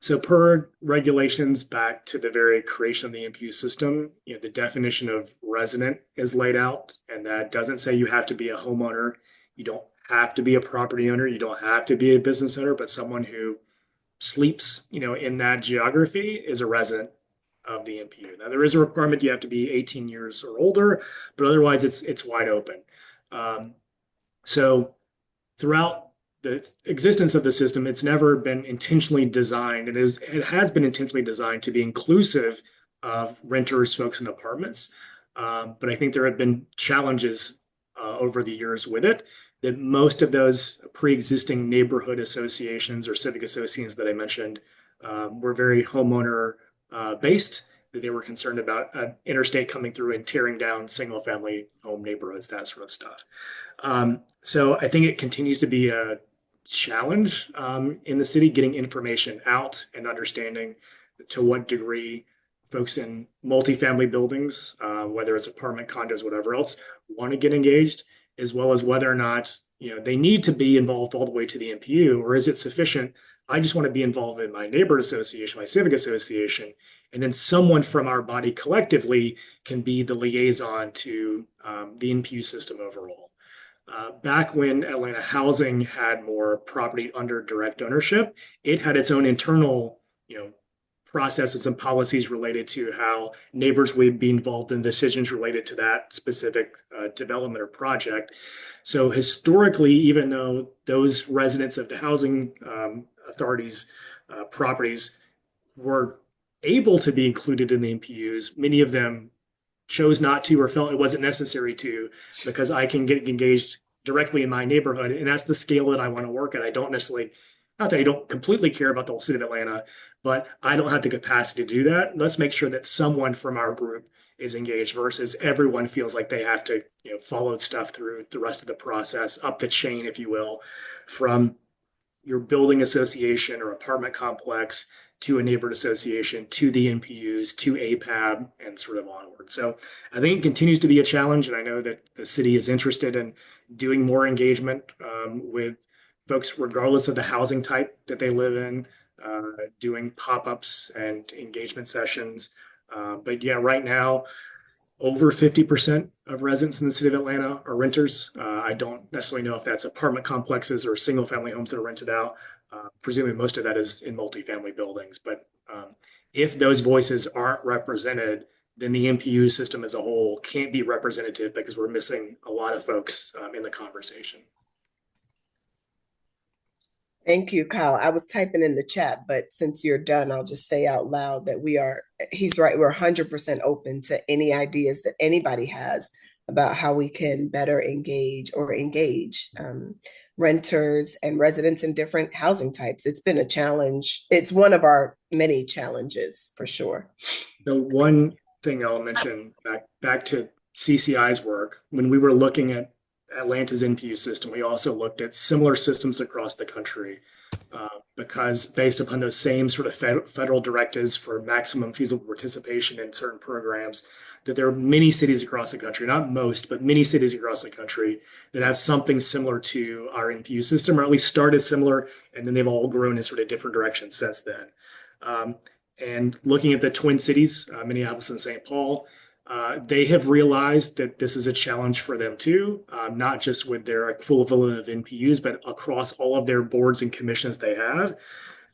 C: So per regulations back to the very creation of the NPU system, the definition of resident is laid out, and that doesn't say you have to be a homeowner. You don't have to be a property owner. You don't have to be a business owner, but someone who sleeps, in that geography is a resident of the NPU. Now there is a requirement you have to be 18 years or older, but otherwise it's wide open. So throughout the existence of the system, it's never been intentionally designed, and it has been intentionally designed to be inclusive of renters, folks in apartments. But I think there have been challenges over the years with it, that most of those pre-existing neighborhood associations or civic associations that I mentioned were very homeowner based, that they were concerned about interstate coming through and tearing down single family home neighborhoods, that sort of stuff. So I think it continues to be a challenge in the city, getting information out and understanding to what degree folks in multifamily buildings, whether it's apartment condos, whatever else, want to get engaged, as well as whether or not they need to be involved all the way to the NPU, or is it sufficient? I just want to be involved in my neighborhood association, my civic association, and then someone from our body collectively can be the liaison to the NPU system overall. Back when Atlanta Housing had more property under direct ownership, it had its own internal, processes and policies related to how neighbors would be involved in decisions related to that specific development or project. So historically, even though those residents of the housing authorities' properties were able to be included in the NPUs, many of them chose not to or felt it wasn't necessary to, because I can get engaged directly in my neighborhood. And that's the scale that I want to work at. I don't necessarily, not that I don't completely care about the whole city of Atlanta, but I don't have the capacity to do that. Let's make sure that someone from our group is engaged versus everyone feels like they have to, follow stuff through the rest of the process, up the chain, if you will, from your building association or apartment complex to a neighborhood association, to the NPUs, to APAB, and sort of onward. So I think it continues to be a challenge, and I know that the city is interested in doing more engagement with folks, regardless of the housing type that they live in, doing pop-ups and engagement sessions. But yeah, right now, over 50% of residents in the city of Atlanta are renters. I don't necessarily know if that's apartment complexes or single family homes that are rented out. Presuming most of that is in multifamily buildings. But if those voices aren't represented, then the NPU system as a whole can't be representative, because we're missing a lot of folks in the conversation.
B: Thank you, Kyle. I was typing in the chat, but since you're done, I'll just say out loud that he's right, we're 100% open to any ideas that anybody has about how we can better engage renters and residents in different housing types. It's been a challenge. It's one of our many challenges for sure.
C: The one thing I'll mention back to CCI's work, when we were looking at Atlanta's NPU system, we also looked at similar systems across the country, because based upon those same sort of federal directives for maximum feasible participation in certain programs, that there are many cities across the country, not most, but many cities across the country that have something similar to our NPU system, or at least started similar, and then they've all grown in sort of different directions since then. And looking at the Twin Cities, Minneapolis and St. Paul, they have realized that this is a challenge for them too, not just with their equivalent of NPUs, but across all of their boards and commissions they have.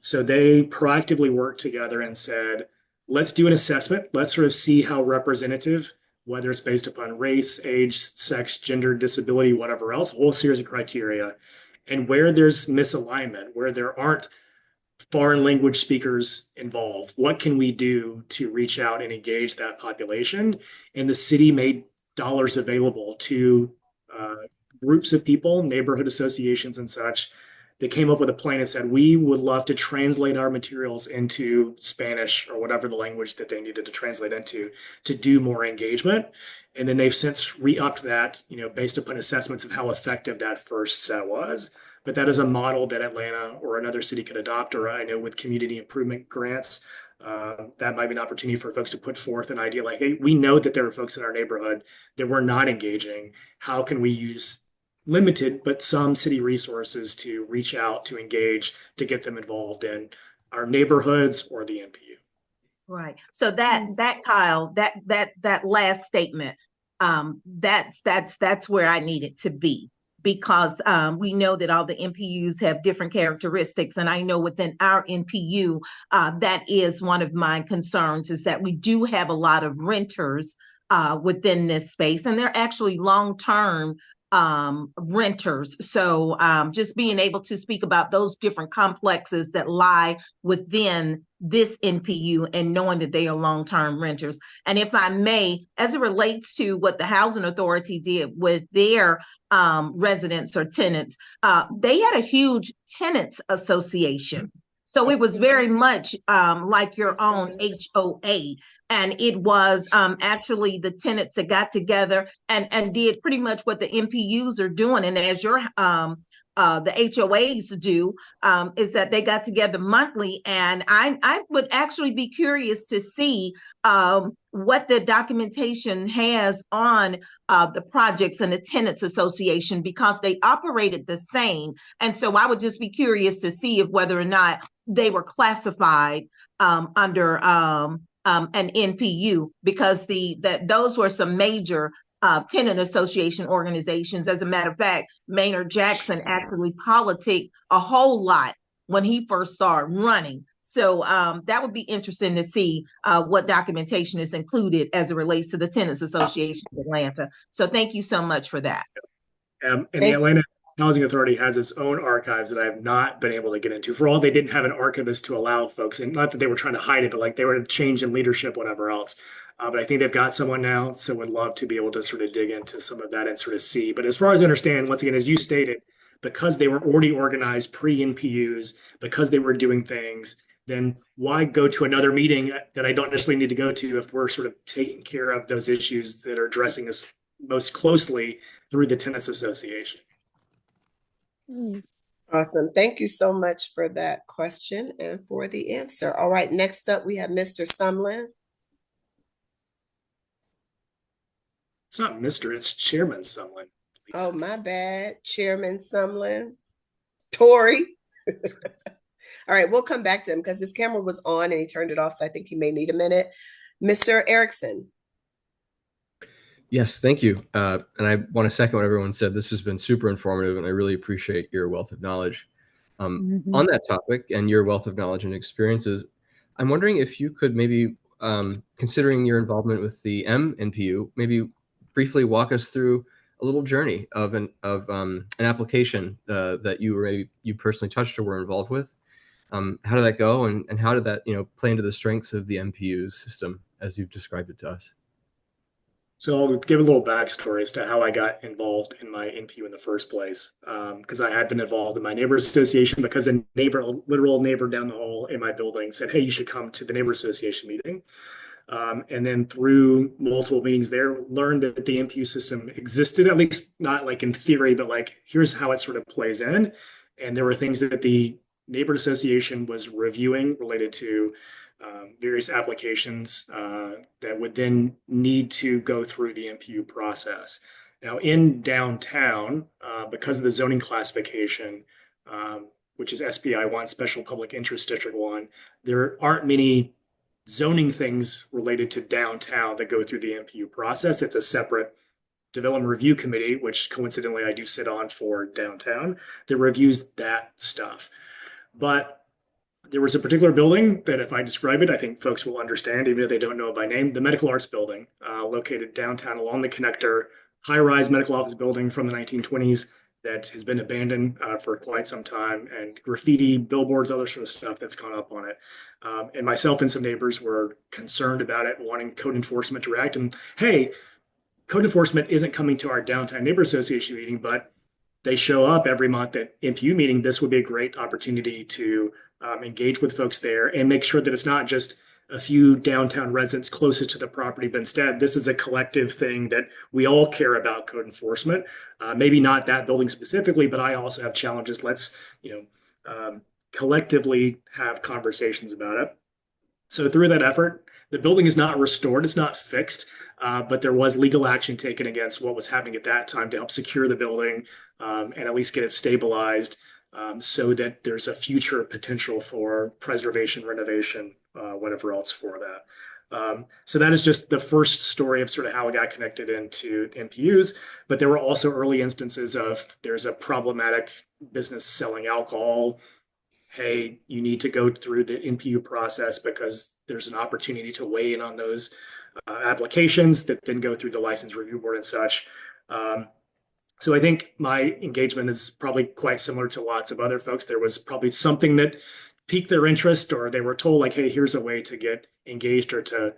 C: So they proactively worked together and said, let's do an assessment. Let's sort of see how representative, whether it's based upon race, age, sex, gender, disability, whatever else, a whole series of criteria. And where there's misalignment, where there aren't foreign language speakers involved, what can we do to reach out and engage that population? And the city made dollars available to groups of people, neighborhood associations and such, they came up with a plan and said, we would love to translate our materials into Spanish or whatever the language that they needed to translate into to do more engagement. And then they've since re-upped that, based upon assessments of how effective that first set was. But that is a model that Atlanta or another city could adopt, or I know with community improvement grants, that might be an opportunity for folks to put forth an idea like, hey, we know that there are folks in our neighborhood that we're not engaging. How can we use limited, but some city resources to reach out, to engage, to get them involved in our neighborhoods or the NPU?
G: Right. So that Kyle, that last statement, that's where I need it to be, because we know that all the NPUs have different characteristics. And I know within our NPU, that is one of my concerns, is that we do have a lot of renters within this space, and they're actually long-term renters. So just being able to speak about those different complexes that lie within this NPU and knowing that they are long-term renters. And if I may, as it relates to what the Housing Authority did with their residents or tenants, they had a huge tenants association. So it was very much like your own HOA. And it was actually the tenants that got together and did pretty much what the NPUs are doing. And as your the HOAs do, is that they got together monthly. And I would actually be curious to see what the documentation has on the projects and the tenants association, because they operated the same. And so I would just be curious to see if whether or not they were classified under an NPU, because those were some major tenant association organizations. As a matter of fact, Maynard Jackson actually politicked a whole lot when he first started running. So that would be interesting to see what documentation is included as it relates to the Tenants Association of Atlanta. So thank you so much for that.
C: And the Atlanta Housing Authority has its own archives that I have not been able to get into. For all, they didn't have an archivist to allow folks, and not that they were trying to hide it, but like they were a change in leadership, whatever else. But I think they've got someone now, so would love to be able to sort of dig into some of that and sort of see. But as far as I understand, once again, as you stated, because they were already organized pre-NPUs, because they were doing things, then why go to another meeting that I don't necessarily need to go to if we're sort of taking care of those issues that are addressing us most closely through the Tenants Association?
B: Awesome. Thank you so much for that question and for the answer. All right, next up we have Mr. Sumlin.
C: It's not Mr., it's Chairman Sumlin.
B: Oh, my bad. Chairman Sumlin. Tori. All right, we'll come back to him because his camera was on and he turned it off, so I think he may need a minute. Mr. Erickson.
I: Yes, thank you. And I want to second what everyone said. This has been super informative, and I really appreciate your wealth of knowledge. On that topic and your wealth of knowledge and experiences, I'm wondering if you could maybe, considering your involvement with the NPU, maybe briefly walk us through a little journey of an application that you personally touched or were involved with. How did that go, and how did that play into the strengths of the NPU system as you've described it to us?
C: So I'll give a little backstory as to how I got involved in my NPU in the first place. Because I had been involved in my neighbor association because a literal neighbor down the hall in my building said, hey, you should come to the neighbor association meeting. And then through multiple meetings there, learned that the NPU system existed, at least not like in theory, but like here's how it sort of plays in. And there were things that the neighbor association was reviewing related to various applications that would then need to go through the NPU process. Now in downtown, because of the zoning classification, which is SPI 1, Special Public Interest District 1, there aren't many zoning things related to downtown that go through the NPU process. It's a separate development review committee, which coincidentally I do sit on for downtown, that reviews that stuff. But there was a particular building that if I describe it, I think folks will understand, even if they don't know it by name, the Medical Arts Building, located downtown along the connector, high-rise medical office building from the 1920s that has been abandoned for quite some time, and graffiti, billboards, other sort of stuff that's gone up on it. And myself and some neighbors were concerned about it, wanting code enforcement to react. And hey, code enforcement isn't coming to our downtown neighbor association meeting, but they show up every month at NPU meeting, this would be a great opportunity to engage with folks there and make sure that it's not just a few downtown residents closest to the property, but instead this is a collective thing that we all care about code enforcement. Maybe not that building specifically, but I also have challenges. Let's, collectively have conversations about it. So through that effort, the building is not restored, it's not fixed, but there was legal action taken against what was happening at that time to help secure the building and at least get it stabilized so that there's a future potential for preservation, renovation, whatever else for that. So that is just the first story of sort of how it got connected into NPUs, but there were also early instances of there's a problematic business selling alcohol. Hey, you need to go through the NPU process because there's an opportunity to weigh in on those applications that then go through the license review board and such. So I think my engagement is probably quite similar to lots of other folks. There was probably something that piqued their interest, or they were told like, hey, here's a way to get engaged or to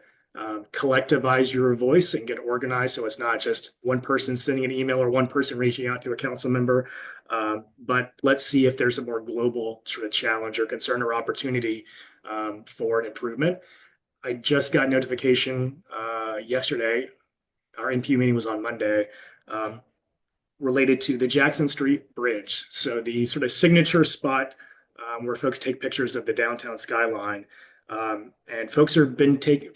C: collectivize your voice and get organized. So it's not just one person sending an email or one person reaching out to a council member. But let's see if there's a more global sort of challenge or concern or opportunity for an improvement. I just got notification yesterday. Our NPU meeting was on Monday. Related to the Jackson Street Bridge. So the sort of signature spot where folks take pictures of the downtown skyline. And folks have been taking,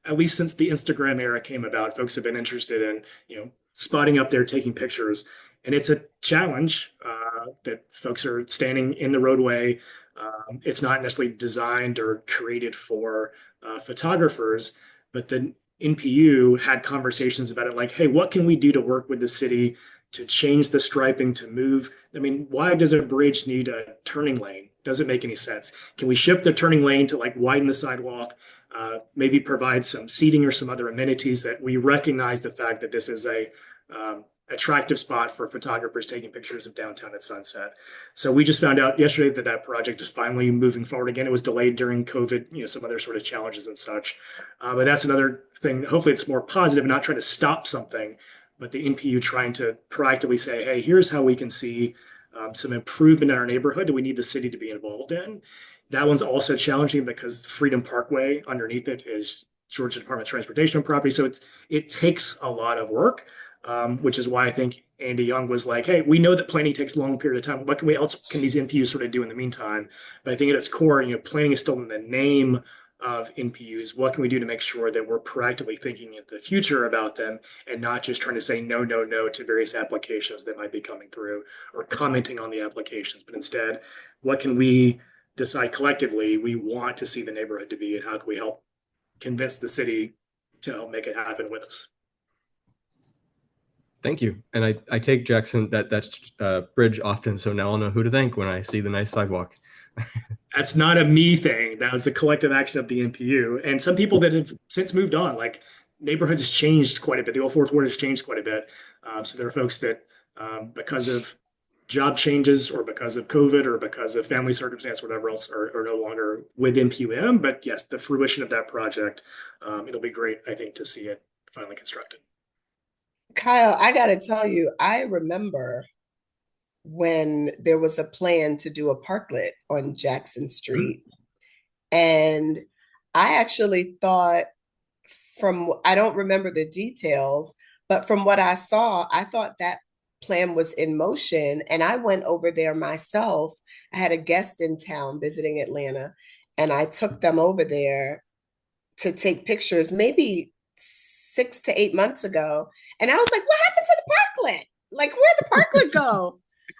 C: at least since the Instagram era came about, folks have been interested in, spotting up there, taking pictures. And it's a challenge that folks are standing in the roadway. It's not necessarily designed or created for photographers, but the NPU had conversations about it like, hey, what can we do to work with the city to change the striping, to move? I mean, why does a bridge need a turning lane? Doesn't make any sense. Can we shift the turning lane to like widen the sidewalk, maybe provide some seating or some other amenities that we recognize the fact that this is a attractive spot for photographers taking pictures of downtown at sunset. So we just found out yesterday that that project is finally moving forward again. It was delayed during COVID, some other sort of challenges and such. But that's another thing. Hopefully it's more positive, not trying to stop something, but the NPU trying to proactively say, hey, here's how we can see some improvement in our neighborhood that we need the city to be involved in. That one's also challenging because Freedom Parkway underneath it is Georgia Department of Transportation property. So it takes a lot of work, which is why I think Andy Young was like, hey, we know that planning takes a long period of time. What else can these NPUs sort of do in the meantime? But I think at its core, planning is still in the name of NPUs. What can we do to make sure that we're proactively thinking in the future about them and not just trying to say no, no, no to various applications that might be coming through or commenting on the applications, but instead, what can we decide collectively we want to see the neighborhood to be, and how can we help convince the city to help make it happen with us?
I: Thank you. And I take Jackson that bridge often, so now I'll know who to thank when I see the nice sidewalk.
C: That's not a me thing. That was a collective action of the NPU. And some people that have since moved on, like neighborhoods has changed quite a bit. The old Fourth Ward has changed quite a bit. So there are folks that because of job changes or because of COVID or because of family circumstance, whatever else, are no longer with NPUM. But yes, the fruition of that project, it'll be great, I think, to see it finally constructed.
B: Kyle, I got to tell you, I remember when there was a plan to do a parklet on Jackson Street. And I actually thought I don't remember the details, but from what I saw, I thought that plan was in motion. And I went over there myself. I had a guest in town visiting Atlanta, and I took them over there to take pictures maybe 6 to 8 months ago. And I was like, what happened to the parklet? Like, where'd the parklet go?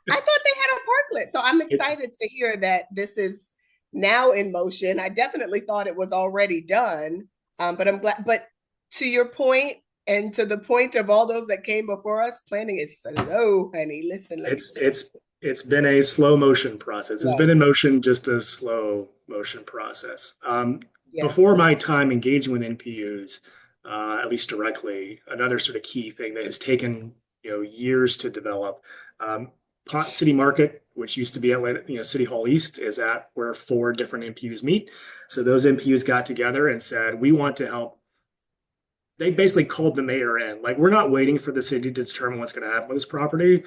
B: I thought they had a parklet. So I'm excited to hear that this is now in motion. I definitely thought it was already done, but I'm glad. But to your point, and to the point of all those that came before us, planning is slow, honey. Listen,
C: it's been a slow motion process. It's been in motion, just a slow motion process. Before my time engaging with NPUs, at least directly, another sort of key thing that has taken years to develop. Pot City Market, which used to be at City Hall East, is at where 4 different NPUs meet. So those NPUs got together and said, we want to help they basically called the mayor in. Like, we're not waiting for the city to determine what's going to happen with this property.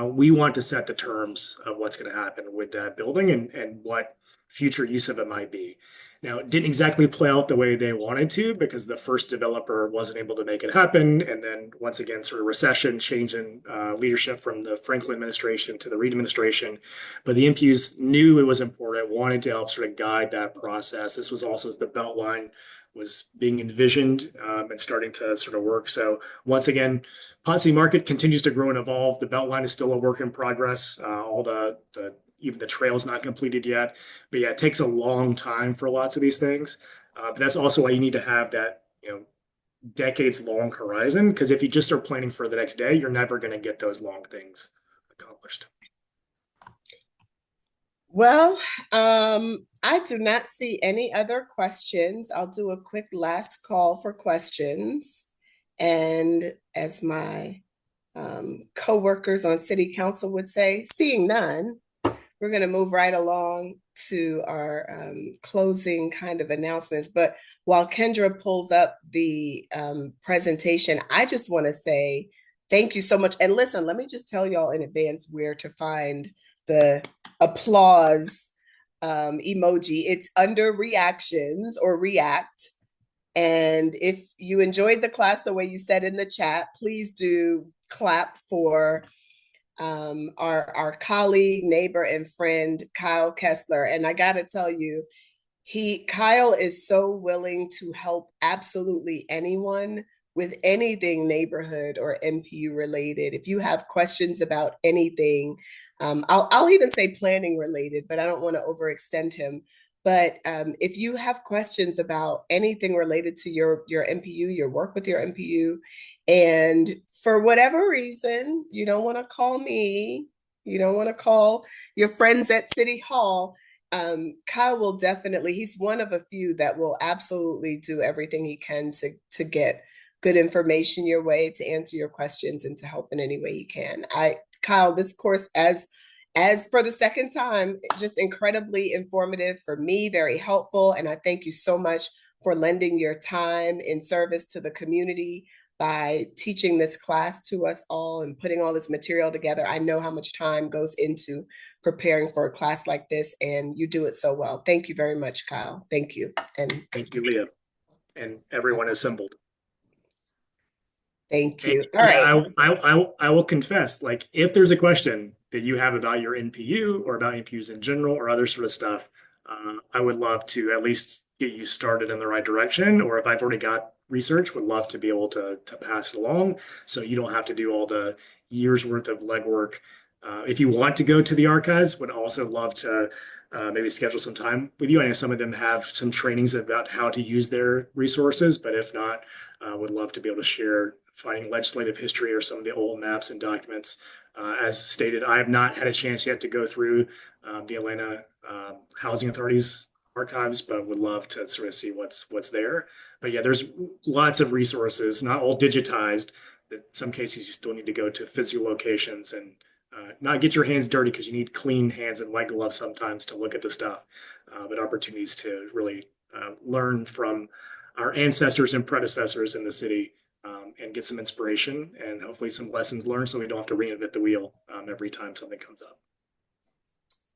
C: We want to set the terms of what's going to happen with that building and what future use of it might be. Now, it didn't exactly play out the way they wanted to because the first developer wasn't able to make it happen. And then once again, sort of recession, change in leadership from the Franklin administration to the Reed administration. But the NPUs knew it was important, wanted to help sort of guide that process. This was also as the Beltline was being envisioned and starting to sort of work. So once again, Ponce Market continues to grow and evolve. The Beltline is still a work in progress. All the even the trail's not completed yet. But yeah, it takes a long time for lots of these things. But that's also why you need to have that, decades long horizon. Because if you just start planning for the next day, you're never going to get those long things accomplished.
B: Well, I do not see any other questions. I'll do a quick last call for questions. And as my co-workers on City Council would say, seeing none, we're going to move right along to our closing kind of announcements. But while Kendra pulls up the presentation, I just want to say thank you so much. And listen, let me just tell y'all in advance where to find the applause emoji. It's under reactions or react. And if you enjoyed the class the way you said in the chat, please do clap for our colleague, neighbor, and friend, Kyle Kessler. And I got to tell you, Kyle is so willing to help absolutely anyone with anything neighborhood or NPU related. If you have questions about anything, I'll even say planning related, but I don't want to overextend him. But if you have questions about anything related to your NPU, your work with your NPU, and for whatever reason, you don't want to call me, you don't want to call your friends at City Hall, Kyle will definitely, he's one of a few that will absolutely do everything he can to get good information your way, to answer your questions, and to help in any way he can. Kyle, this course, as for the second time, just incredibly informative for me, very helpful. And I thank you so much for lending your time in service to the community by teaching this class to us all and putting all this material together. I know how much time goes into preparing for a class like this, and you do it so well. Thank you very much, Kyle. Thank you. And
C: thank you, Leah, and everyone assembled.
B: Thank you.
C: And,
B: all
C: right. I will confess, like, if there's a question that you have about your NPU or about NPUs in general or other sort of stuff, I would love to at least get you started in the right direction. Or if I've already got research, would love to be able to pass it along so you don't have to do all the years worth of legwork. If you want to go to the archives, would also love to maybe schedule some time with you. I know some of them have some trainings about how to use their resources, but if not, would love to be able to share finding legislative history or some of the old maps and documents. As stated, I have not had a chance yet to go through the Atlanta Housing Authority's archives, but would love to sort of see what's there. But yeah, there's lots of resources, not all digitized. In some cases, you still need to go to physical locations and not get your hands dirty because you need clean hands and white gloves sometimes to look at the stuff. But opportunities to really learn from our ancestors and predecessors in the city and get some inspiration and hopefully some lessons learned so we don't have to reinvent the wheel every time something comes up.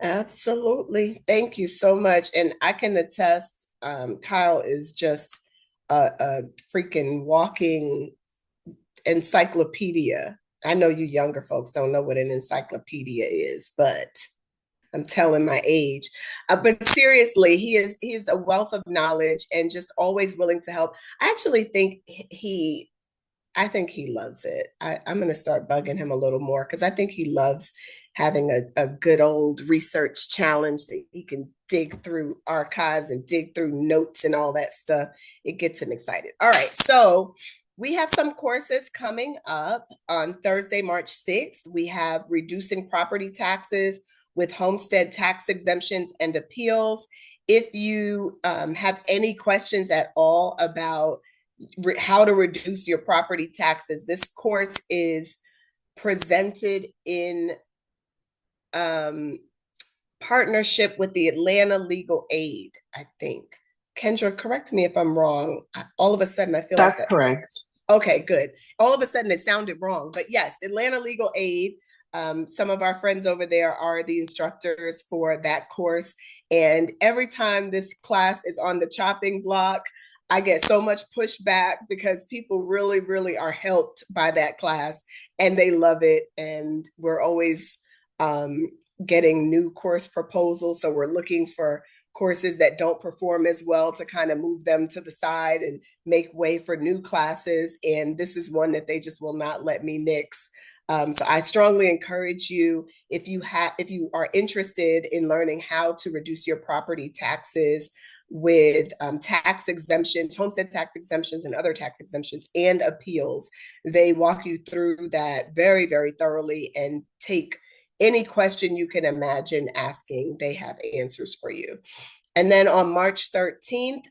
B: Absolutely. Thank you so much. And I can attest, Kyle is just a freaking walking encyclopedia. I know you younger folks don't know what an encyclopedia is, but I'm telling my age. But seriously, he is a wealth of knowledge and just always willing to help. I actually think he loves it. I'm going to start bugging him a little more because I think he loves having a good old research challenge that he can dig through archives and dig through notes and all that stuff. It gets him excited. All right, so we have some courses coming up on Thursday, March 6th. We have Reducing Property Taxes with Homestead Tax Exemptions and Appeals. If you have any questions at all about how to reduce your property taxes, this course is presented in partnership with the Atlanta Legal Aid, I think. Kendra, correct me if I'm wrong. All of a sudden, I feel like
D: That's correct.
B: Okay, good. All of a sudden, it sounded wrong. But yes, Atlanta Legal Aid. Some of our friends over there are the instructors for that course. And every time this class is on the chopping block, I get so much pushback because people really, really are helped by that class and they love it. And we're always getting new course proposals. So we're looking for courses that don't perform as well to kind of move them to the side and make way for new classes. And this is one that they just will not let me nix. So I strongly encourage you, if you are interested in learning how to reduce your property taxes with tax exemptions, homestead tax exemptions and other tax exemptions and appeals, they walk you through that very, very thoroughly and take any question you can imagine asking. They have answers for you. And then on March 13th,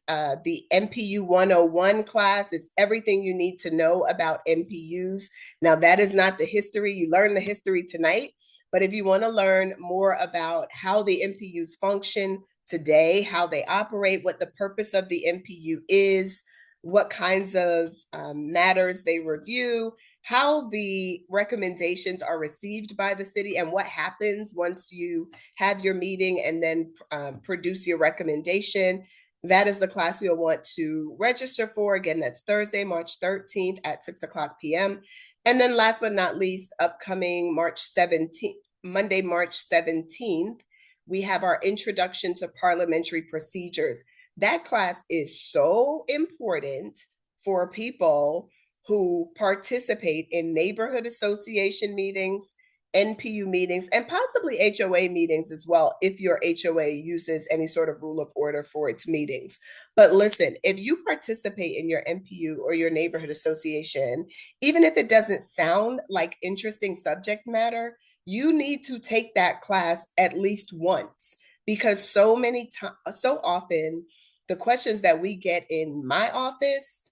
B: the NPU 101 class is everything you need to know about NPUs. Now, that is not the history. You learn the history tonight. But if you want to learn more about how the NPUs function today, how they operate, what the purpose of the NPU is, what kinds of matters they review, how the recommendations are received by the city, and what happens once you have your meeting and then produce your recommendation. That is the class you'll want to register for. Again, that's Thursday, March 13th at 6:00 p.m. And then last but not least, upcoming March 17th, Monday, March 17th, we have our Introduction to Parliamentary Procedures. That class is so important for people who participate in neighborhood association meetings, NPU meetings, and possibly HOA meetings as well, if your HOA uses any sort of rule of order for its meetings. But listen, if you participate in your NPU or your neighborhood association, even if it doesn't sound like interesting subject matter, you need to take that class at least once, because so often the questions that we get in my office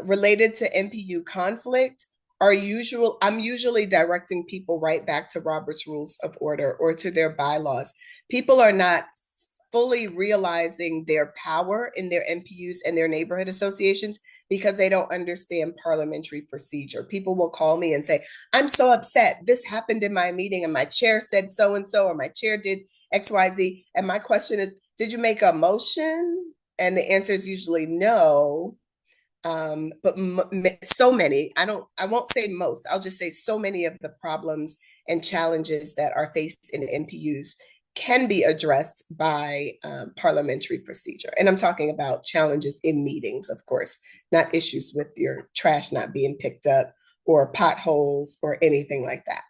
B: related to NPU conflict I'm usually directing people right back to Robert's Rules of Order or to their bylaws. People are not fully realizing their power in their NPUs and their neighborhood associations because they don't understand parliamentary procedure. People will call me and say, I'm so upset. This happened in my meeting and my chair said so-and-so, or my chair did XYZ. And my question is, did you make a motion? And the answer is usually no. But so many, I won't say most, I'll just say so many of the problems and challenges that are faced in NPUs can be addressed by parliamentary procedure. And I'm talking about challenges in meetings, of course, not issues with your trash not being picked up or potholes or anything like that.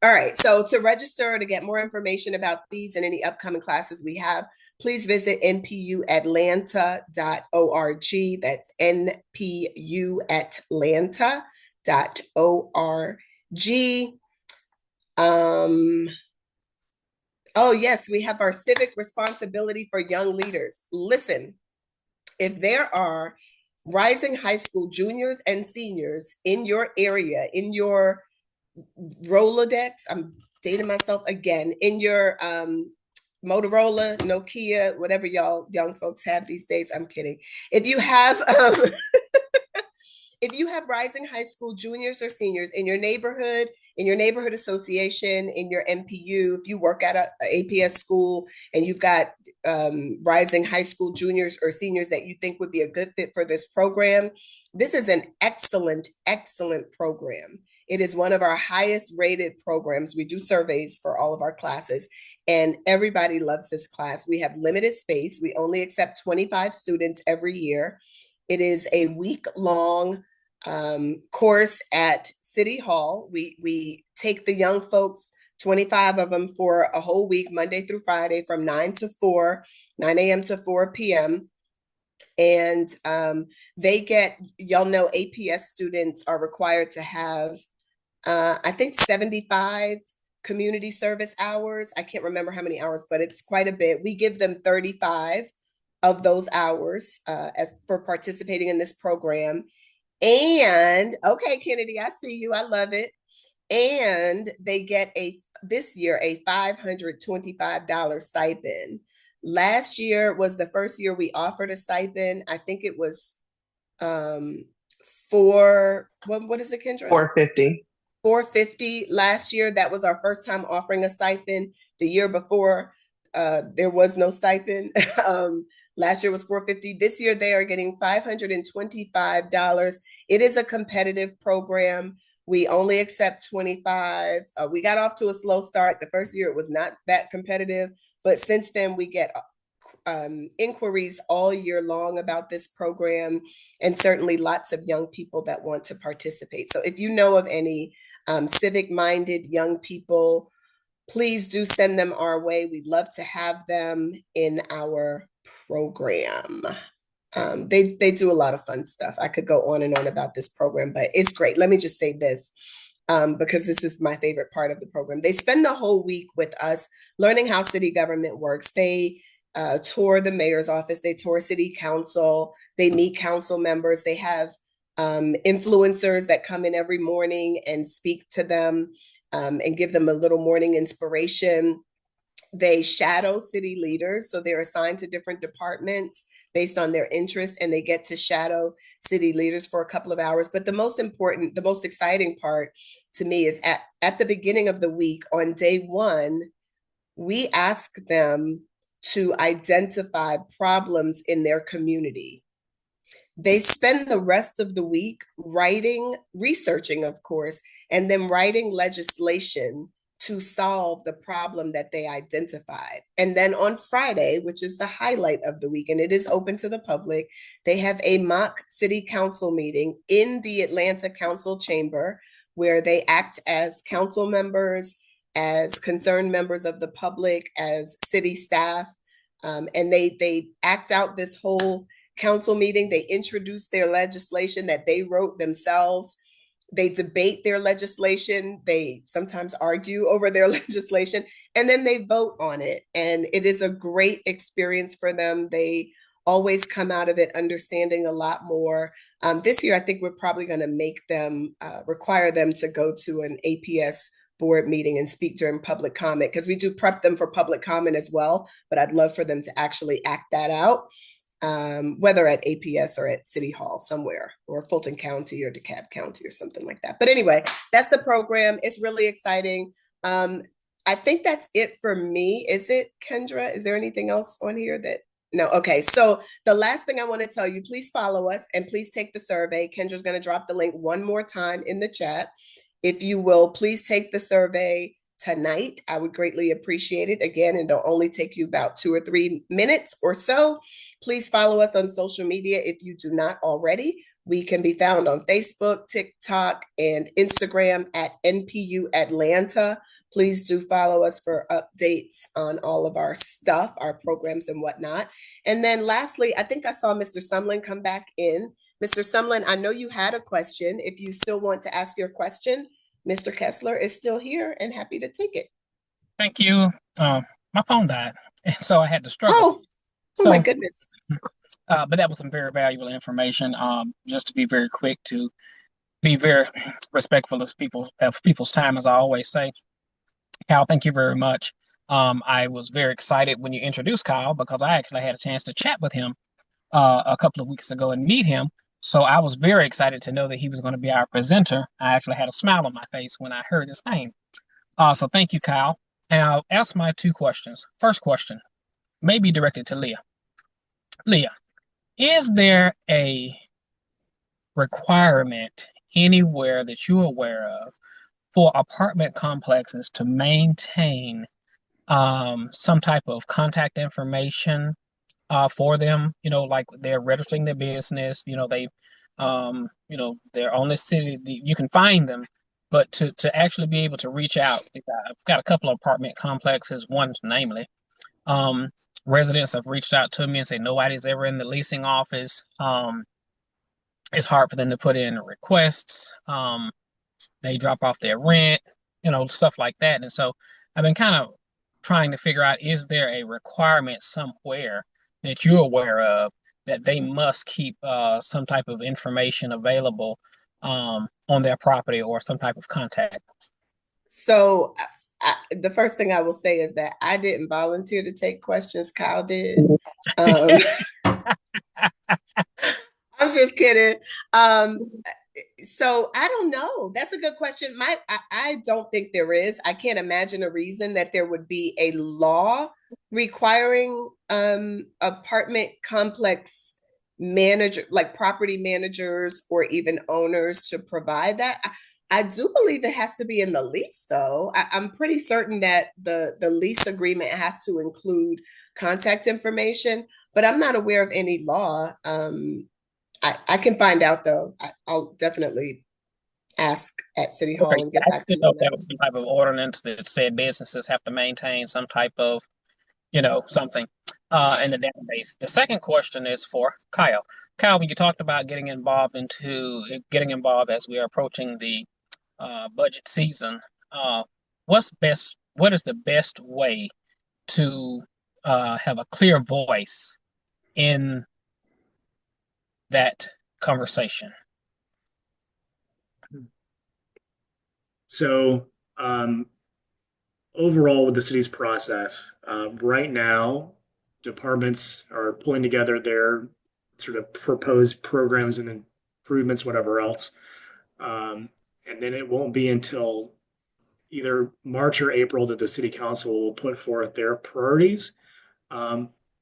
B: All right, so to register to get more information about these and any upcoming classes we have, please visit npuatlanta.org. That's npuatlanta.org. Oh, yes, we have our civic responsibility for young leaders. Listen, if there are rising high school juniors and seniors in your area, in your Rolodex, I'm dating myself again, in your Motorola, Nokia, whatever y'all young folks have these days, I'm kidding. If you have if you have rising high school juniors or seniors in your neighborhood association, in your NPU, if you work at a APS school and you've got rising high school juniors or seniors that you think would be a good fit for this program, this is an excellent, excellent program. It is one of our highest rated programs. We do surveys for all of our classes, and everybody loves this class. We have limited space. We only accept 25 students every year. It is a week-long course at City Hall. We take the young folks, 25 of them, for a whole week, Monday through Friday, from 9 a.m. to 4 p.m. And they get, y'all know, APS students are required to have, I think, 75 community service hours. I can't remember how many hours, but it's quite a bit. We give them 35 of those hours for participating in this program. And, okay, Kennedy, I see you. I love it. And they get this year a $525 stipend. Last year was the first year we offered a stipend. I think it was what is it, Kendra?
D: $450.
B: $450 last year. That was our first time offering a stipend. The year before, there was no stipend. Last year was $450. This year they are getting $525. It is a competitive program. We only accept 25. We got off to a slow start. The first year it was not that competitive, but since then we get inquiries all year long about this program, and certainly lots of young people that want to participate. So if you know of any civic-minded young people, please do send them our way. We'd love to have them in our program. They do a lot of fun stuff. I could go on and on about this program, but it's great. Let me just say this, because this is my favorite part of the program. They spend the whole week with us learning how city government works. They tour the mayor's office, they tour city council, they meet council members, they have influencers that come in every morning and speak to them and give them a little morning inspiration. They shadow city leaders, so they're assigned to different departments based on their interests, and they get to shadow city leaders for a couple of hours. But the most important, the most exciting part to me is at the beginning of the week, on day one, we ask them to identify problems in their community. They spend the rest of the week writing, researching, of course, and then writing legislation to solve the problem that they identified. And then on Friday, which is the highlight of the week, and it is open to the public, they have a mock city council meeting in the Atlanta Council chamber where they act as council members, as concerned members of the public, as city staff, and they act out this whole council meeting. They introduce their legislation that they wrote themselves. They debate their legislation. They sometimes argue over their legislation, and then they vote on it. And it is a great experience for them. They always come out of it understanding a lot more. This year, I think we're probably going to make them, require them to go to an APS board meeting and speak during public comment, because we do prep them for public comment as well. But I'd love for them to actually act that out. Whether at APS or at City Hall somewhere, or Fulton County or DeKalb County or something like that. But anyway, that's the program. It's really exciting. I think that's it for me. Is it, Kendra? Is there anything else on here that? No. Okay. So the last thing I want to tell you, please follow us and please take the survey. Kendra's going to drop the link one more time in the chat. If you will, please take the survey tonight. I would greatly appreciate it. Again, it'll only take you about 2 or 3 minutes or so. Please follow us on social media if you do not already. We can be found on Facebook, TikTok, and Instagram at NPU Atlanta. Please do follow us for updates on all of our stuff, our programs and whatnot. And then lastly, I think I saw Mr. Sumlin come back in. Mr. Sumlin, I know you had a question. If you still want to ask your question, Mr. Kessler is still here and happy to take it.
J: Thank you. My phone died, and so I had to struggle.
B: Oh my goodness.
J: But that was some very valuable information. Just to be very quick, to be very respectful of people's time, as I always say. Kyle, thank you very much. I was very excited when you introduced Kyle, because I actually had a chance to chat with him a couple of weeks ago and meet him. So I was very excited to know that he was going to be our presenter. I actually had a smile on my face when I heard his name. So thank you, Kyle. And I'll ask my 2 questions. First question may be directed to Leah. Leah, is there a requirement anywhere that you're aware of for apartment complexes to maintain some type of contact information for them? You know, like they're registering their business, they they're on the city, you can find them, but to actually be able to reach out. I've got a couple of apartment complexes, one namely, residents have reached out to me and say nobody's ever in the leasing office. It's hard for them to put in requests. They drop off their rent, stuff like that. And so I've been kind of trying to figure out, is there a requirement somewhere that you're aware of that they must keep some type of information available on their property, or some type of contact?
B: So the first thing I will say is that I didn't volunteer to take questions. Kyle did. I'm just kidding. So I don't know. That's a good question. I don't think there is. I can't imagine a reason that there would be a law requiring apartment complex manager, like property managers or even owners, to provide that. I do believe it has to be in the lease, though. I'm pretty certain that the lease agreement has to include contact information, but I'm not aware of any law. I can find out, though. I'll definitely ask at City Hall and get
J: I
B: back to
J: didn't
B: you
J: know
B: on
J: if there
B: that.
J: was some type of ordinance that said businesses have to maintain some type of, something in the database. The second question is for Kyle. Kyle, when you talked about getting involved as we are approaching the budget season, what is the best way to have a clear voice in that conversation?
C: So, overall, with the city's process, right now, departments are pulling together their sort of proposed programs and improvements, whatever else. And then it won't be until either March or April that the city council will put forth their priorities.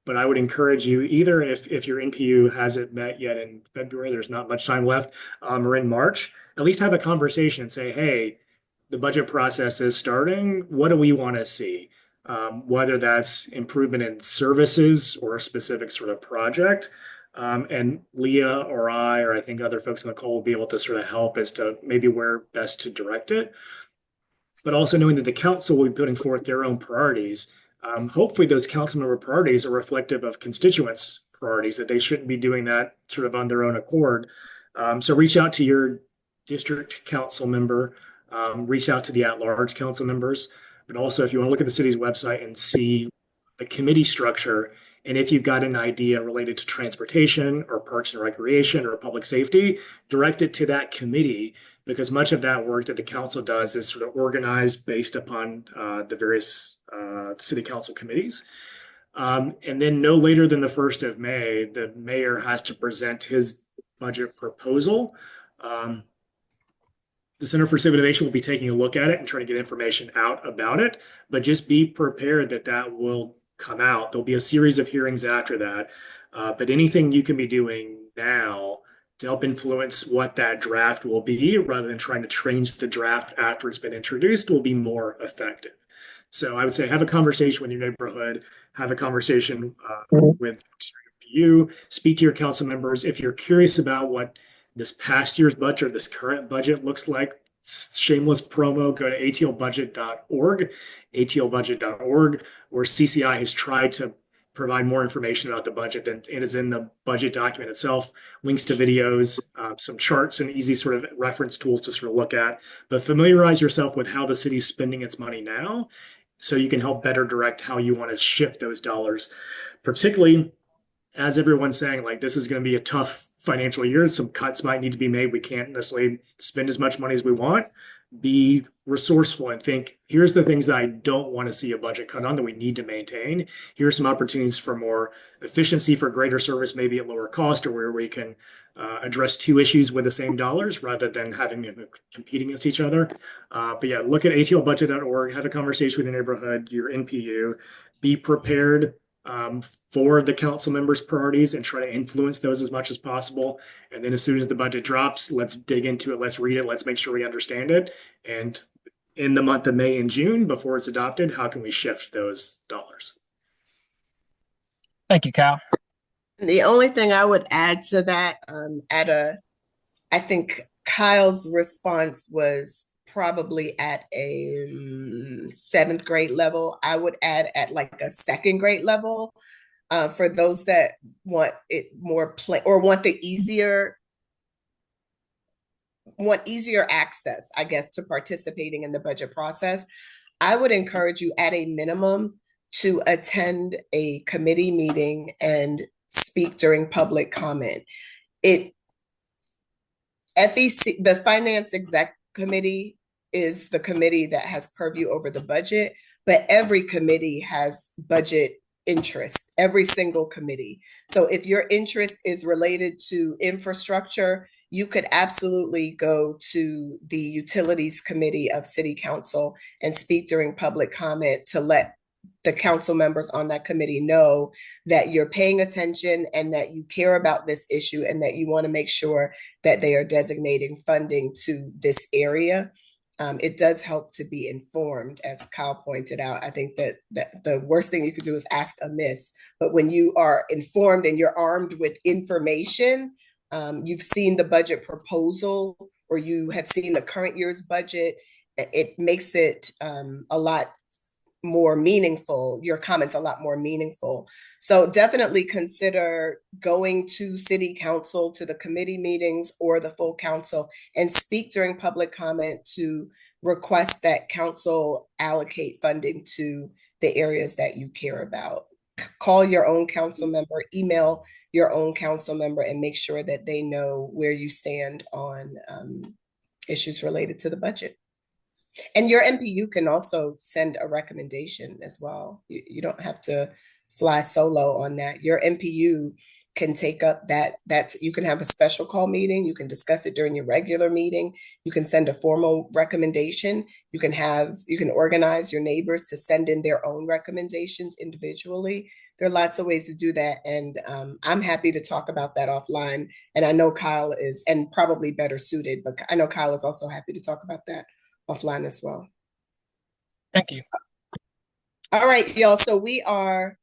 C: But I would encourage you, either if your NPU hasn't met yet in February, there's not much time left, or in March, at least have a conversation and say, hey, the budget process is starting. What do we want to see? Whether that's improvement in services or a specific sort of project. And Leah or I think other folks on the call will be able to sort of help as to maybe where best to direct it. But also knowing that the council will be putting forth their own priorities. Hopefully those council member priorities are reflective of constituents' priorities, that they shouldn't be doing that sort of on their own accord. So reach out to your district council member, reach out to the at-large council members, but also if you want to look at the city's website and see the committee structure, and if you've got an idea related to transportation or parks and recreation or public safety, direct it to that committee, because much of that work that the council does is sort of organized based upon the various city council committees. And then no later than the 1st of May, the mayor has to present his budget proposal. The Center for Civic Innovation will be taking a look at it and trying to get information out about it, but just be prepared that that will come out. There'll be a series of hearings after that, but anything you can be doing now to help influence what that draft will be, rather than trying to change the draft after it's been introduced, will be more effective. So I would say have a conversation with your neighborhood, have a conversation with you, speak to your council members. If you're curious about what this past year's budget or this current budget looks like, shameless promo, go to atlbudget.org, atlbudget.org, where CCI has tried to provide more information about the budget than it is in the budget document itself, links to videos, some charts and easy sort of reference tools to sort of look at. But familiarize yourself with how the city's spending its money now, so you can help better direct how you want to shift those dollars, particularly as everyone's saying, like, this is going to be a tough financial year. Some cuts might need to be made. We can't necessarily spend as much money as we want. Be resourceful and think, here's the things that I don't want to see a budget cut on that we need to maintain. Here's some opportunities for more efficiency, for greater service, maybe at lower cost, or where we can address two issues with the same dollars rather than having them competing against each other. But yeah, look at atlbudget.org, have a conversation with your neighborhood, your NPU, be prepared for the council members' priorities and try to influence those as much as possible. And then as soon as the budget drops, let's dig into it, let's read it, let's make sure we understand it. And in the month of May and June, before it's adopted, how can we shift those dollars?
J: Thank you, Kyle.
B: The only thing I would add to that, I think Kyle's response was probably at a 7th grade level. I would add at like a 2nd grade level, for those that want it more or want easier access, I guess, to participating in the budget process. I would encourage you at a minimum to attend a committee meeting and speak during public comment. FEC, the Finance Exec Committee, is the committee that has purview over the budget, but every committee has budget interests, every single committee. So if your interest is related to infrastructure, you could absolutely go to the Utilities Committee of City Council and speak during public comment to let the council members on that committee know that you're paying attention and that you care about this issue and that you want to make sure that they are designating funding to this area. It does help to be informed, as Kyle pointed out. I think that the worst thing you could do is ask amiss. But when you are informed and you're armed with information, you've seen the budget proposal or you have seen the current year's budget, it makes it a lot more meaningful, your comments a lot more meaningful. So definitely consider going to city council, to the committee meetings or the full council, and speak during public comment to request that council allocate funding to the areas that you care about. Call your own council member, email your own council member, and make sure that they know where you stand on issues related to the budget. And your NPU can also send a recommendation as well. You don't have to fly solo on that. Your NPU can take up you can have a special call meeting. You can discuss it during your regular meeting. You can send a formal recommendation. You can organize your neighbors to send in their own recommendations individually. There are lots of ways to do that. And I'm happy to talk about that offline. And I know Kyle is, and probably better suited, but I know Kyle is also happy to talk about that offline as well.
J: Thank you.
B: All right, y'all. So we are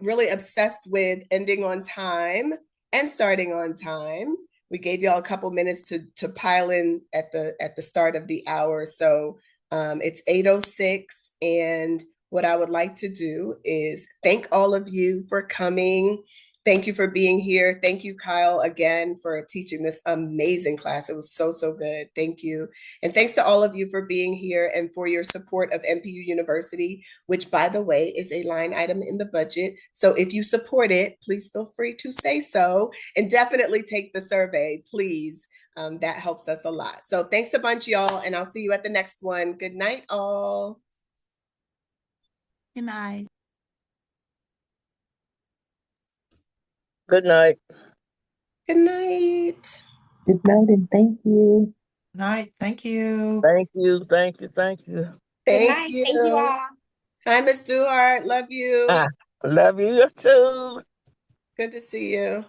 B: really obsessed with ending on time and starting on time. We gave y'all a couple minutes to pile in at the start of the hour. So it's 8:06, and what I would like to do is thank all of you for coming. Thank you for being here. Thank you, Kyle, again, for teaching this amazing class. It was so, so good. Thank you. And thanks to all of you for being here and for your support of NPU University, which, by the way, is a line item in the budget. So if you support it, please feel free to say so. And definitely take the survey, please. That helps us a lot. So thanks a bunch, y'all. And I'll see you at the next one. Good night, all.
K: Good night.
L: Good night.
B: Good night.
K: Good night and thank you.
A: Night. Thank you.
L: Thank you. Thank you. Thank you.
B: Thank you.
K: Thank you all.
B: Hi, Miss Duhart. Love you.
L: Love you too.
B: Good to see you.